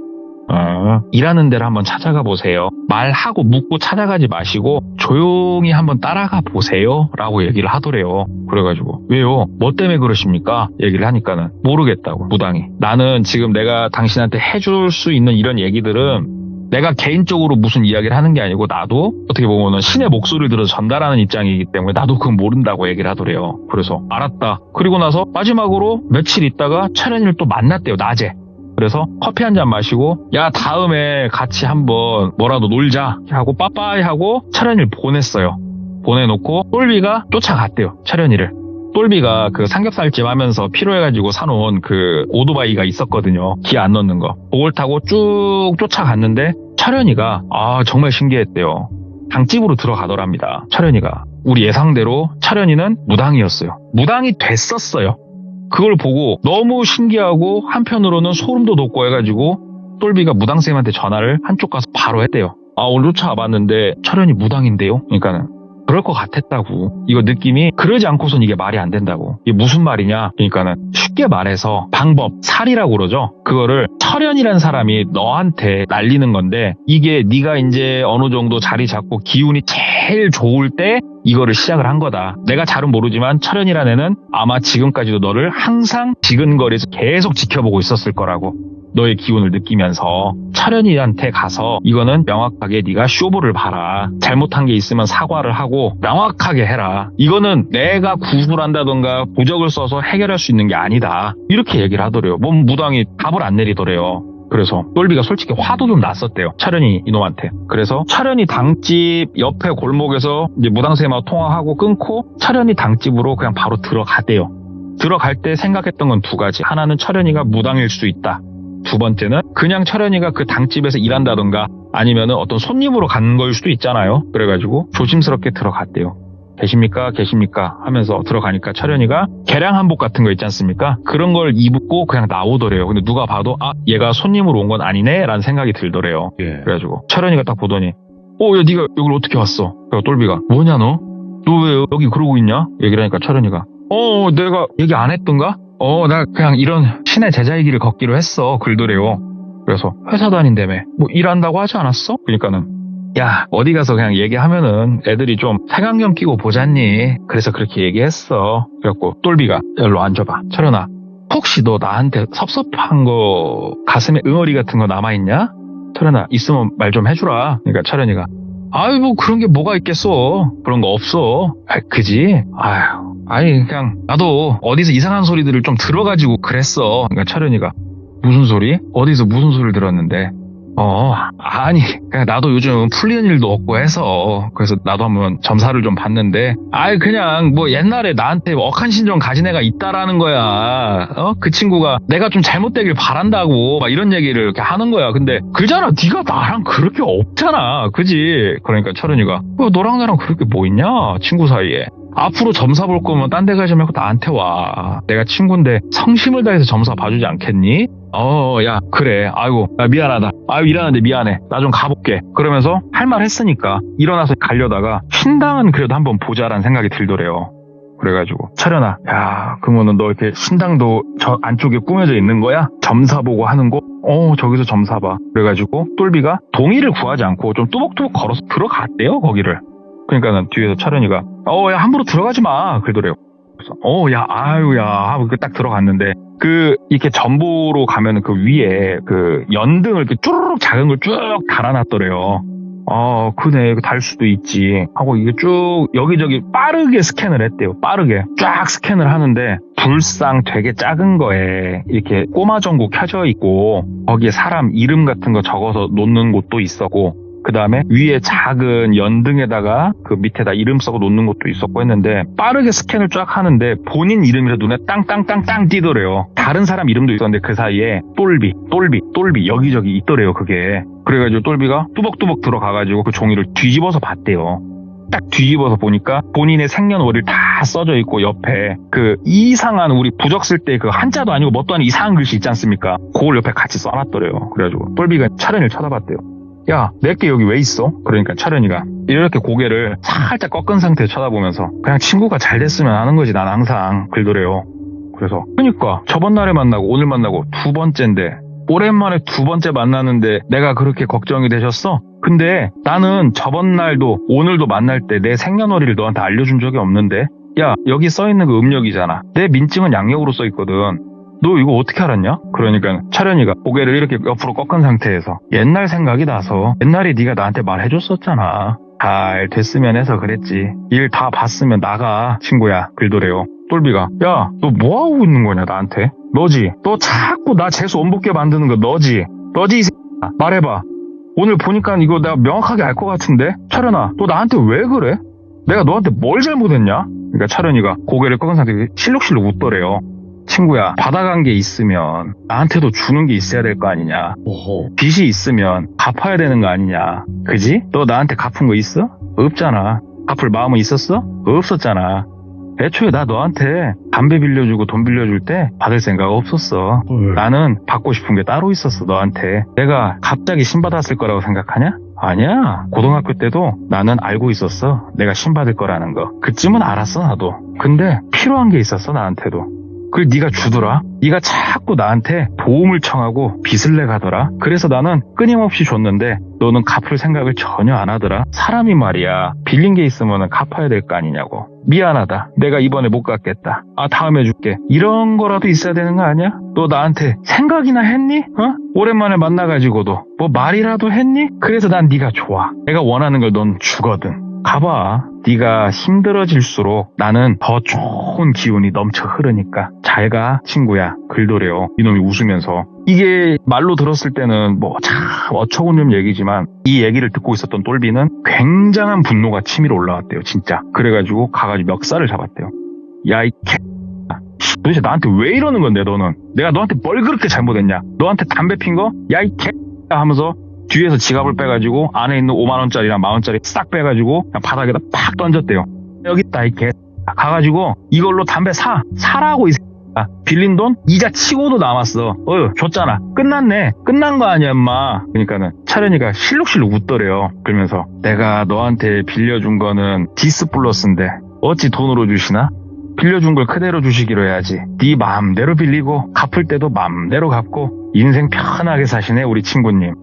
일하는 데를 한번 찾아가 보세요. 말하고 묻고 찾아가지 마시고 조용히 한번 따라가 보세요 라고 얘기를 하더래요. 그래가지고 왜요? 뭐 때문에 그러십니까? 얘기를 하니까는 모르겠다고 무당이. 나는 지금 내가 당신한테 해줄 수 있는 이런 얘기들은 내가 개인적으로 무슨 이야기를 하는 게 아니고 나도 어떻게 보면 신의 목소리를 들어서 전달하는 입장이기 때문에 나도 그건 모른다고 얘기를 하더래요. 그래서 알았다. 그리고 나서 마지막으로 며칠 있다가 차련이를 또 만났대요. 낮에. 그래서 커피 한 잔 마시고 야 다음에 같이 한번 뭐라도 놀자 하고 빠빠이 하고 차련이를 보냈어요. 보내놓고 똘비가 쫓아갔대요. 차련이를. 똘비가 그 삼겹살집 하면서 필요해가지고 사놓은 그 오토바이가 있었거든요. 기 안 넣는 거. 그걸 타고 쭉 쫓아갔는데 차련이가 정말 신기했대요. 당집으로 들어가더랍니다. 차련이가. 우리 예상대로 차련이는 무당이었어요. 무당이 됐었어요. 그걸 보고 너무 신기하고 한편으로는 소름도 돋고 해가지고 똘비가 무당쌤한테 전화를 한쪽 가서 바로 했대요. 오늘 쫓아와봤는데 차련이 무당인데요? 그러니까는 그럴 것 같았다고. 이거 느낌이 그러지 않고선 이게 말이 안 된다고. 이게 무슨 말이냐? 그러니까는 쉽게 말해서 방법, 살이라고 그러죠. 그거를 철현이라는 사람이 너한테 날리는 건데 이게 네가 이제 어느 정도 자리 잡고 기운이 제일 좋을 때 이거를 시작을 한 거다. 내가 잘은 모르지만 철현이라는 애는 아마 지금까지도 너를 항상 지근거리에서 계속 지켜보고 있었을 거라고. 너의 기운을 느끼면서 철현이한테 가서 이거는 명확하게 네가 쇼부를 봐라. 잘못한 게 있으면 사과를 하고 명확하게 해라. 이거는 내가 구술을 한다던가 부적을 써서 해결할 수 있는 게 아니다. 이렇게 얘기를 하더래요. 몸 무당이 답을 안 내리더래요. 그래서 똘비가 솔직히 화도 좀 났었대요. 차련이 이놈한테. 그래서 차련이 당집 옆에 골목에서 이제 무당쌤하고 통화하고 끊고 차련이 당집으로 그냥 바로 들어가대요. 들어갈 때 생각했던 건 두 가지. 하나는 차련이가 무당일 수 있다. 두 번째는 그냥 철현이가 그 당집에서 일한다던가 아니면은 어떤 손님으로 간 거일 수도 있잖아요. 그래가지고 조심스럽게 들어갔대요. 계십니까 하면서 들어가니까 철현이가 개량 한복 같은 거 있지 않습니까? 그런 걸 입고 그냥 나오더래요. 근데 누가 봐도 얘가 손님으로 온 건 아니네 라는 생각이 들더래요. 그래가지고 철현이가 딱 보더니 야 네가 여기를 어떻게 왔어? 그래서 똘비가 뭐냐 너 왜 여기 그러고 있냐? 얘기를 하니까 철현이가 내가 얘기 안 했던가? 나 그냥 이런 신의 제자의 길을 걷기로 했어. 글더래요. 그래서 회사 다닌다며 뭐 일한다고 하지 않았어? 그러니까는 야, 어디 가서 그냥 얘기하면은 애들이 좀 색안경 끼고 보잖니. 그래서 그렇게 얘기했어. 그래갖고 똘비가 일로 앉아봐. 철현아, 혹시 너 나한테 섭섭한 거 가슴에 응어리 같은 거 남아있냐? 철현아, 있으면 말 좀 해주라. 그러니까 철현이가 아유 뭐 그런 게 뭐가 있겠어. 그런 거 없어. 아, 그지? 아유, 아니 그냥 나도 어디서 이상한 소리들을 좀 들어가지고 그랬어. 그러니까 철현이가 무슨 소리? 어디서 무슨 소리를 들었는데? 아니, 그냥 나도 요즘 풀리는 일도 없고 해서, 그래서 나도 한번 점사를 좀 봤는데, 그냥 뭐 옛날에 나한테 억한심정 가진 애가 있다라는 거야. 그 친구가 내가 좀 잘못되길 바란다고, 막 이런 얘기를 이렇게 하는 거야. 근데, 그잖아, 네가 나랑 그렇게 없잖아. 그지? 그러니까 철은이가, 너랑 나랑 그렇게 뭐 있냐? 친구 사이에. 앞으로 점사 볼 거면 딴 데 가지 말고 나한테 와. 내가 친구인데 성심을 다해서 점사 봐주지 않겠니? 야, 그래. 아이고, 야, 미안하다. 아유, 일하는데 미안해. 나 좀 가볼게. 그러면서 할 말 했으니까 일어나서 가려다가 신당은 그래도 한번 보자라는 생각이 들더래요. 그래가지고 철현아, 야, 그러면은 너 이렇게 신당도 저 안쪽에 꾸며져 있는 거야? 점사 보고 하는 거? 저기서 점사 봐. 그래가지고 똘비가 동의를 구하지 않고 좀 뚜벅뚜벅 걸어서 들어갔대요, 거기를. 그러니까는 뒤에서 철현이가 야, 함부로 들어가지 마. 그러더래요. 그래서 야, 아유야 하고 딱 들어갔는데 이렇게 전보로 가면은 그 위에 그 연등을 이렇게 쭈르륵 작은 걸 쭉 달아놨더래요. 그네, 이거 달 수도 있지 하고 이게 쭉 여기저기 빠르게 스캔을 했대요. 빠르게 쫙 스캔을 하는데 불상 되게 작은 거에 이렇게 꼬마 전구 켜져 있고 거기에 사람 이름 같은 거 적어서 놓는 곳도 있었고, 그 다음에 위에 작은 연등에다가 그 밑에다 이름 써서 놓는 것도 있었고 했는데, 빠르게 스캔을 쫙 하는데 본인 이름이라 눈에 땅땅땅땅 띄더래요. 다른 사람 이름도 있었는데 그 사이에 똘비 여기저기 있더래요, 그게. 그래가지고 똘비가 뚜벅뚜벅 들어가가지고 그 종이를 뒤집어서 봤대요. 딱 뒤집어서 보니까 본인의 생년월일 다 써져 있고, 옆에 그 이상한 우리 부적 쓸 때 그 한자도 아니고 뭣도 아닌 이상한 글씨 있지 않습니까? 그걸 옆에 같이 써놨더래요. 그래가지고 똘비가 차련이를 쳐다봤대요. 야, 내게 여기 왜 있어? 그러니까 철현이가 이렇게 고개를 살짝 꺾은 상태에 쳐다보면서 그냥 친구가 잘 됐으면 하는 거지, 난 항상. 그러더래요. 그래서 그러니까 저번 날에 만나고 오늘 만나고 두 번째인데, 오랜만에 두 번째 만나는데 내가 그렇게 걱정이 되셨어? 근데 나는 저번 날도 오늘도 만날 때 내 생년월일을 너한테 알려준 적이 없는데, 야, 여기 써있는 그 음력이잖아. 내 민증은 양력으로 써있거든. 너 이거 어떻게 알았냐? 그러니까 철현이가 고개를 이렇게 옆으로 꺾은 상태에서 옛날 생각이 나서, 옛날에 네가 나한테 말해줬었잖아. 잘 됐으면 해서 그랬지. 일 다 봤으면 나가, 친구야. 그러더래요. 똘비가 야, 너 뭐하고 있는 거냐 나한테? 너지? 너 자꾸 나 재수 원복게 만드는 거 너지 이 새끼야. 말해봐. 오늘 보니까 이거 내가 명확하게 알 것 같은데? 철현아, 너 나한테 왜 그래? 내가 너한테 뭘 잘못했냐? 그러니까 철현이가 고개를 꺾은 상태에서 실룩실룩 웃더래요. 친구야, 받아간 게 있으면 나한테도 주는 게 있어야 될 거 아니냐. 오호. 빚이 있으면 갚아야 되는 거 아니냐. 그지? 너 나한테 갚은 거 있어? 없잖아. 갚을 마음은 있었어? 없었잖아. 애초에 나 너한테 담배 빌려주고 돈 빌려줄 때 받을 생각 없었어. 나는 받고 싶은 게 따로 있었어, 너한테. 내가 갑자기 신 받았을 거라고 생각하냐? 아니야. 고등학교 때도 나는 알고 있었어, 내가 신 받을 거라는 거. 그쯤은 알았어, 나도. 근데 필요한 게 있었어, 나한테도. 그걸 네가 주더라. 네가 자꾸 나한테 도움을 청하고 빚을 내가더라. 그래서 나는 끊임없이 줬는데 너는 갚을 생각을 전혀 안 하더라. 사람이 말이야, 빌린 게 있으면 갚아야 될 거 아니냐고. 미안하다, 내가 이번에 못 갚겠다. 다음에 줄게. 이런 거라도 있어야 되는 거 아니야? 너 나한테 생각이나 했니? 오랜만에 만나가지고도 뭐 말이라도 했니? 그래서 난 네가 좋아. 내가 원하는 걸 넌 주거든. 가봐. 네가 힘들어질수록 나는 더 좋은 기운이 넘쳐 흐르니까 잘 가, 친구야. 글도래요. 이놈이 웃으면서. 이게 말로 들었을 때는 뭐 참 어처구니없는 얘기지만, 이 얘기를 듣고 있었던 똘비는 굉장한 분노가 치밀어 올라왔대요, 진짜. 그래가지고 가가지고 멱살을 잡았대요. 야, 이 개, 도대체 나한테 왜 이러는 건데, 너는? 내가 너한테 뭘 그렇게 잘못했냐? 너한테 담배 핀 거? 야, 이 개, 하면서 뒤에서 지갑을 빼가지고 안에 있는 5만원짜리랑 만원짜리 싹 빼가지고 그냥 바닥에다 팍 던졌대요. 여기 있다, 이 개. 가가지고 이걸로 담배 사라고, 이 새끼야. 빌린 돈 이자 치고도 남았어. 줬잖아. 끝났네. 끝난 거 아니야, 임마. 그러니까는 차련이가 실룩실룩 웃더래요. 그러면서 내가 너한테 빌려준 거는 디스플러스인데 어찌 돈으로 주시나? 빌려준 걸 그대로 주시기로 해야지. 네 마음대로 빌리고 갚을 때도 마음대로 갚고 인생 편하게 사시네, 우리 친구님.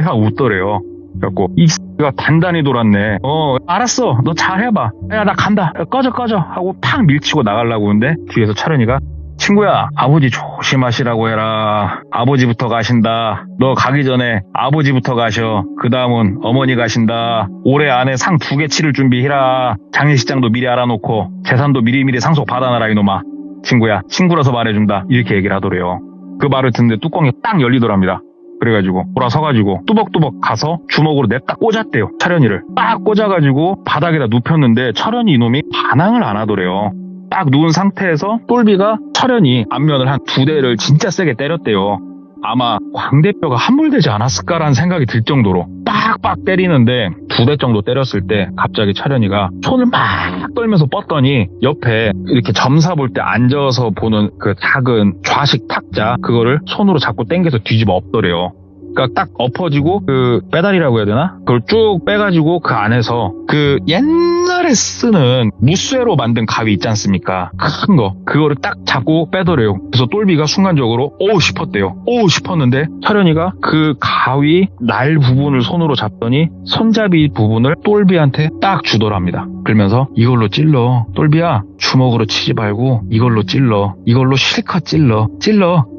하고 웃더래요. 그래갖고 이 X가 단단히 돌았네. 알았어. 너 잘해봐. 야, 나 간다. 야, 꺼져 하고 팍 밀치고 나가려고 하는데 뒤에서 차련이가 친구야, 아버지 조심하시라고 해라. 아버지부터 가신다. 너 가기 전에 아버지부터 가셔. 그 다음은 어머니 가신다. 올해 안에 상 2개 치를 준비해라. 장례식장도 미리 알아놓고 재산도 미리미리 상속 받아놔라 이놈아. 친구야, 친구라서 말해준다. 이렇게 얘기를 하더래요. 그 말을 듣는데 뚜껑이 딱 열리더랍니다. 그래가지고 돌아서가지고 뚜벅뚜벅 가서 주먹으로 냅다 꽂았대요. 차련이를 딱 꽂아가지고 바닥에다 눕혔는데 차련이 이놈이 반항을 안 하더래요. 딱 누운 상태에서 똘비가 차련이 앞면을 한 2대를 진짜 세게 때렸대요. 아마 광대뼈가 함몰되지 않았을까라는 생각이 들 정도로 빡빡 때리는데 2대 정도 때렸을 때 갑자기 차련이가 손을 막 떨면서 뻗더니 옆에 이렇게 점사 볼 때 앉아서 보는 그 작은 좌식 탁자 그거를 손으로 잡고 당겨서 뒤집어 엎더래요. 그러니까 딱 엎어지고 그 빼다리라고 해야 되나? 그걸 쭉 빼가지고 그 안에서 그 옛날에 쓰는 무쇠로 만든 가위 있지 않습니까? 큰 거. 그거를 딱 잡고 빼더래요. 그래서 똘비가 순간적으로 오우 싶었대요. 오우 싶었는데 차련이가 그 가위 날 부분을 손으로 잡더니 손잡이 부분을 똘비한테 딱 주더랍니다. 그러면서 이걸로 찔러. 똘비야, 주먹으로 치지 말고 이걸로 찔러. 이걸로 실컷 찔러.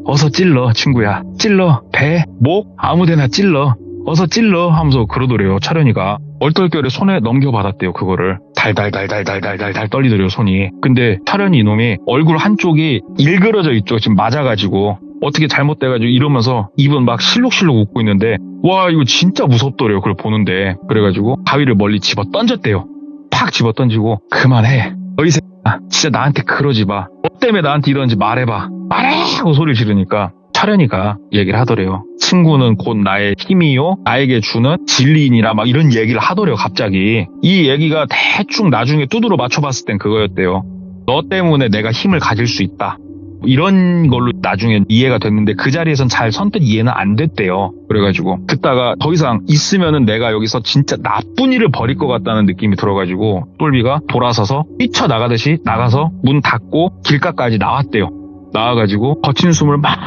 어서 찔러 친구야. 찔러. 배, 목 아무데나 찔러. 어서 찔러 하면서 그러더래요. 차련이가 얼떨결에 손에 넘겨받았대요. 그거를 달달달달달달달 떨리더래요. 손이. 근데 차련이 이놈이 얼굴 한쪽이 일그러져 있죠. 지금 맞아가지고 어떻게 잘못돼가지고 이러면서 입은 막 실룩실룩 웃고 있는데 와 이거 진짜 무섭더래요. 그걸 보는데. 그래가지고 가위를 멀리 집어 던졌대요. 팍 집어 던지고 그만해. 너희 새끼야 진짜 나한테 그러지 마. 너 때문에 나한테 이러는지 말해봐. 말해! 하고 소리를 지르니까 차련이가 얘기를 하더래요. 친구는 곧 나의 힘이요. 나에게 주는 진리인이라 막 이런 얘기를 하더래요. 갑자기. 이 얘기가 대충 나중에 두드러 맞춰봤을 땐 그거였대요. 너 때문에 내가 힘을 가질 수 있다. 이런 걸로 나중에 이해가 됐는데 그 자리에선 잘 선뜻 이해는 안 됐대요. 그래가지고 듣다가 더 이상 있으면은 내가 여기서 진짜 나쁜 일을 벌일 것 같다는 느낌이 들어가지고 똘비가 돌아서서 뛰쳐나가듯이 나가서 문 닫고 길가까지 나왔대요. 나와가지고 거친 숨을 막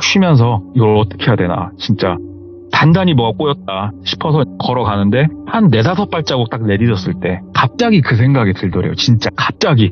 쉬면서 이걸 어떻게 해야 되나 진짜 단단히 뭐가 꼬였다 싶어서 걸어가는데 한 4-5발자국 딱 내딛었을 때 갑자기 그 생각이 들더래요. 진짜 갑자기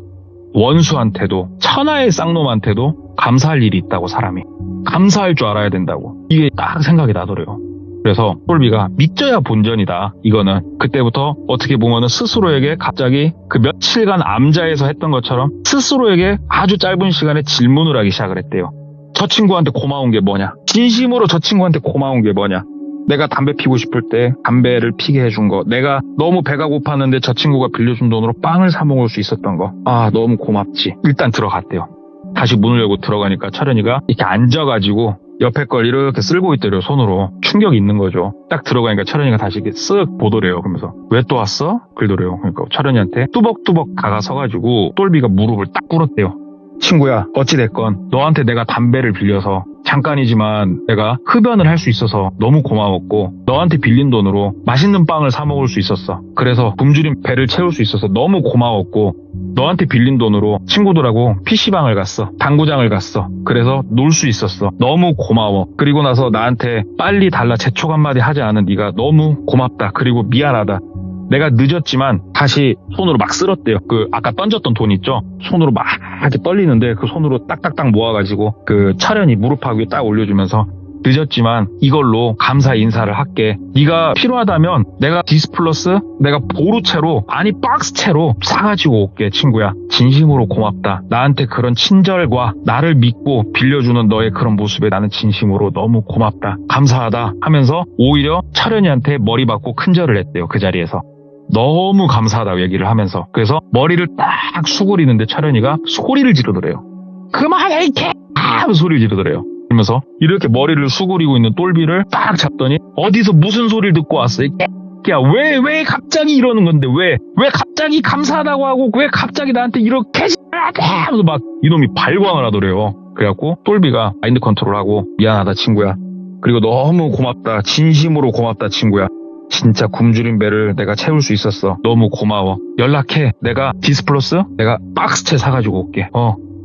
원수한테도 천하의 쌍놈한테도 감사할 일이 있다고. 사람이 감사할 줄 알아야 된다고. 이게 딱 생각이 나더래요. 그래서 똘비가 믿져야 본전이다. 이거는 그때부터 어떻게 보면은 스스로에게 갑자기 그 며칠간 암자에서 했던 것처럼 스스로에게 아주 짧은 시간에 질문을 하기 시작을 했대요. 저 친구한테 고마운 게 뭐냐? 진심으로 저 친구한테 고마운 게 뭐냐? 내가 담배 피고 싶을 때 담배를 피게 해준 거. 내가 너무 배가 고팠는데 저 친구가 빌려준 돈으로 빵을 사 먹을 수 있었던 거. 아 너무 고맙지. 일단 들어갔대요. 다시 문을 열고 들어가니까 차련이가 이렇게 앉아가지고 옆에 걸 이렇게 쓸고 있더래요. 손으로. 충격이 있는 거죠. 딱 들어가니까 차련이가 다시 이렇게 쓱 보더래요. 그러면서 왜 또 왔어? 그러더래요. 그러니까 차련이한테 뚜벅뚜벅 다가서가지고 똘비가 무릎을 딱 꿇었대요. 친구야, 어찌됐건 너한테 내가 담배를 빌려서 잠깐이지만 내가 흡연을 할 수 있어서 너무 고마웠고 너한테 빌린 돈으로 맛있는 빵을 사 먹을 수 있었어. 그래서 굶주린 배를 채울 수 있어서 너무 고마웠고 너한테 빌린 돈으로 친구들하고 PC방을 갔어. 당구장을 갔어. 그래서 놀 수 있었어. 너무 고마워. 그리고 나서 나한테 빨리 달라 재촉 한마디 하지 않은 네가 너무 고맙다. 그리고 미안하다. 내가 늦었지만 다시 손으로 막 쓸었대요. 그 아까 던졌던 돈 있죠? 손으로 막 이렇게 떨리는데 그 손으로 딱딱딱 모아가지고 그 차련이 무릎하고 위에 딱 올려주면서 늦었지만 이걸로 감사 인사를 할게. 네가 필요하다면 내가 디스플러스 내가 보루채로 아니 박스채로 사가지고 올게. 친구야 진심으로 고맙다. 나한테 그런 친절과 나를 믿고 빌려주는 너의 그런 모습에 나는 진심으로 너무 고맙다. 감사하다 하면서 오히려 차련이한테 머리 받고 큰절을 했대요. 그 자리에서. 너무 감사하다고 얘기를 하면서. 그래서 머리를 딱 수그리는데 차련이가 소리를 지르더래요. 그만해 이 개! 하면서 소리를 지르더래요. 그러면서 이렇게 머리를 수그리고 있는 똘비를 딱 잡더니 어디서 무슨 소리를 듣고 왔어? 이 개야 왜 갑자기 이러는 건데 왜 갑자기 감사하다고 하고 왜 갑자기 나한테 이렇게 하면서 막 이놈이 발광을 하더래요. 그래갖고 똘비가 마인드 컨트롤하고 미안하다 친구야. 그리고 너무 고맙다. 진심으로 고맙다 친구야. 진짜 굶주린 배를 내가 채울 수 있었어. 너무 고마워. 연락해. 내가 디스플러스 내가 박스채 사가지고 올게.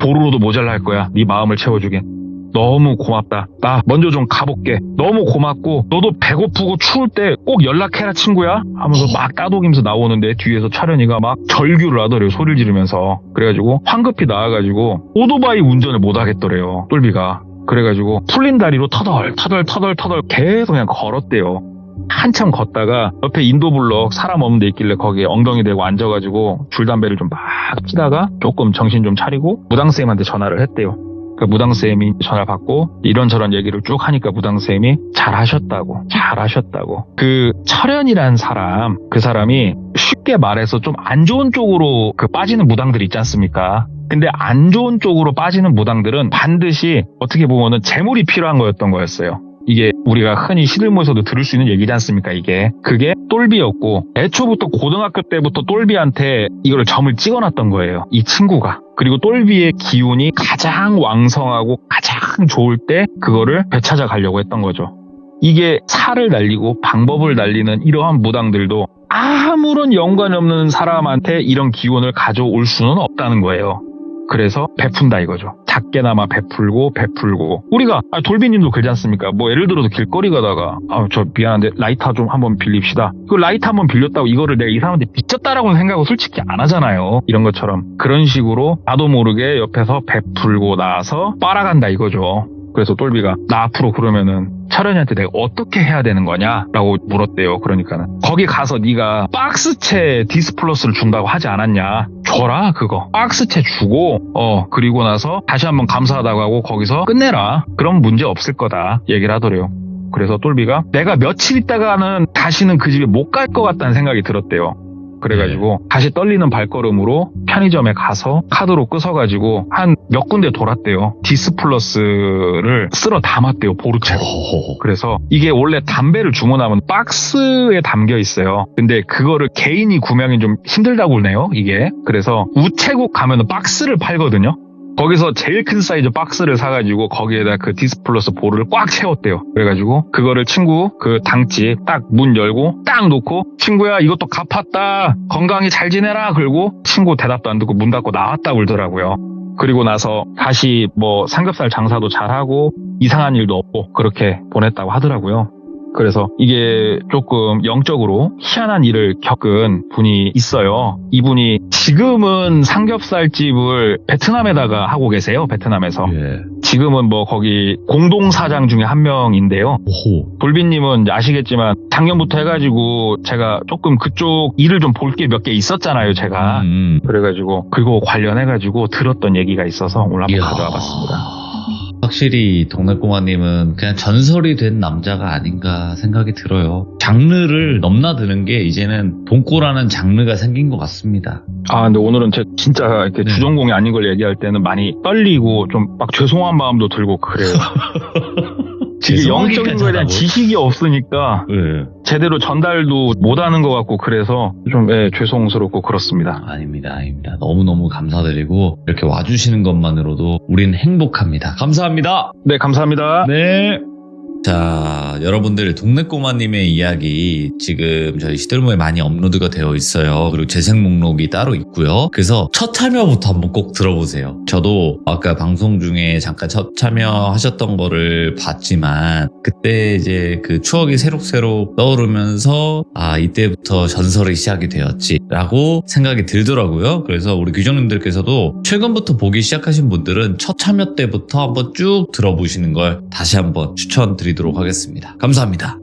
보루로도 모자랄 거야. 네 마음을 채워주긴. 너무 고맙다. 나 먼저 좀 가볼게. 너무 고맙고 너도 배고프고 추울 때 꼭 연락해라 친구야 하면서 막 따독이면서 나오는데 뒤에서 철현이가 막 절규를 하더래요. 소리를 지르면서. 그래가지고 황급히 나와가지고 오토바이 운전을 못 하겠더래요. 똘비가. 그래가지고 풀린 다리로 터덜 계속 그냥 걸었대요. 한참 걷다가 옆에 인도블럭 사람 없는 데 있길래 거기에 엉덩이 대고 앉아가지고 줄담배를 좀 막 피다가 조금 정신 좀 차리고 무당쌤한테 전화를 했대요. 그 무당쌤이 전화 받고 이런저런 얘기를 쭉 하니까 무당쌤이 잘하셨다고. 그 철현이란 사람, 그 사람이 쉽게 말해서 좀 안 좋은 쪽으로 그 빠지는 무당들 있지 않습니까? 근데 안 좋은 쪽으로 빠지는 무당들은 반드시 어떻게 보면은 재물이 필요한 거였던 거였어요. 이게 우리가 흔히 시들모에서도 들을 수 있는 얘기지 않습니까? 그게 똘비였고 애초부터 고등학교 때부터 똘비한테 이거를 점을 찍어놨던 거예요. 이 친구가. 그리고 똘비의 기운이 가장 왕성하고 가장 좋을 때 그거를 되찾아 가려고 했던 거죠. 이게 살을 날리고 방법을 날리는 이러한 무당들도 아무런 연관이 없는 사람한테 이런 기운을 가져올 수는 없다는 거예요. 그래서 베푼다 이거죠. 작게나마 베풀고 우리가 돌비님도 그러지 않습니까? 뭐 예를 들어서 길거리 가다가 저 미안한데 라이터 좀 한번 빌립시다. 그 라이터 한번 빌렸다고 이거를 내가 이 사람한테 빚졌다라고는 생각을 솔직히 안 하잖아요. 이런 것처럼 그런 식으로 나도 모르게 옆에서 베풀고 나서 빨아간다 이거죠. 그래서 똘비가 나 앞으로 그러면은 철현이한테 내가 어떻게 해야 되는 거냐라고 물었대요. 그러니까는 거기 가서 네가 박스채 디스플러스를 준다고 하지 않았냐? 줘라 그거. 박스채 주고 그리고 나서 다시 한번 감사하다고 하고 거기서 끝내라. 그럼 문제 없을 거다 얘기를 하더래요. 그래서 똘비가 내가 며칠 있다가는 다시는 그 집에 못 갈 것 같다는 생각이 들었대요. 그래가지고 다시 떨리는 발걸음으로 편의점에 가서 카드로 끄서가지고 한 몇 군데 돌았대요. 디스플러스를 쓸어 담았대요. 보르채로. 그래서 이게 원래 담배를 주문하면 박스에 담겨 있어요. 근데 그거를 개인이 구매하기 좀 힘들다고 그러네요. 이게. 그래서 우체국 가면 박스를 팔거든요. 거기서 제일 큰 사이즈 박스를 사가지고 거기에다 그 디스플러스 볼을 꽉 채웠대요. 그래가지고 그거를 친구 그 당집 딱 문 열고 딱 놓고 친구야 이것도 갚았다. 건강히 잘 지내라. 그러고 친구 대답도 안 듣고 문 닫고 나왔다고 그러더라고요. 그리고 나서 다시 뭐 삼겹살 장사도 잘하고 이상한 일도 없고 그렇게 보냈다고 하더라고요. 그래서 이게 조금 영적으로 희한한 일을 겪은 분이 있어요. 이분이 지금은 삼겹살집을 베트남에다가 하고 계세요. 베트남에서. 예. 지금은 뭐 거기 공동사장 중에 한 명인데요. 오호. 돌비님은 아시겠지만 작년부터 해가지고 제가 조금 그쪽 일을 좀 볼 게 몇 개 있었잖아요. 제가. 그래가지고 그거 관련해가지고 들었던 얘기가 있어서 오늘 한번 가져와 봤습니다. 확실히 동네꼬마님은 그냥 전설이 된 남자가 아닌가 생각이 들어요. 장르를 넘나드는 게 이제는 돈꼬라는 장르가 생긴 것 같습니다. 근데 오늘은 진짜 이렇게 주전공이 아닌 걸 얘기할 때는 많이 떨리고 좀 막 죄송한 마음도 들고 그래요. 이게 영적인 거에 대한 지식이 없으니까 제대로 전달도 못하는 것 같고 그래서 좀 죄송스럽고 그렇습니다. 아닙니다. 너무너무 감사드리고 이렇게 와주시는 것만으로도 우린 행복합니다. 감사합니다. 네, 감사합니다. 네. 자, 여러분들 동네꼬마님의 이야기 지금 저희 시들모에 많이 업로드가 되어 있어요. 그리고 재생 목록이 따로 있고요. 그래서 첫 참여부터 한번 꼭 들어보세요. 저도 아까 방송 중에 잠깐 첫 참여하셨던 거를 봤지만 그때 이제 그 추억이 새록새록 떠오르면서 이때부터 전설이 시작이 되었지 라고 생각이 들더라고요. 그래서 우리 규정님들께서도 최근부터 보기 시작하신 분들은 첫 참여 때부터 한번 쭉 들어보시는 걸 다시 한번 추천드리도록 하겠습니다. 감사합니다.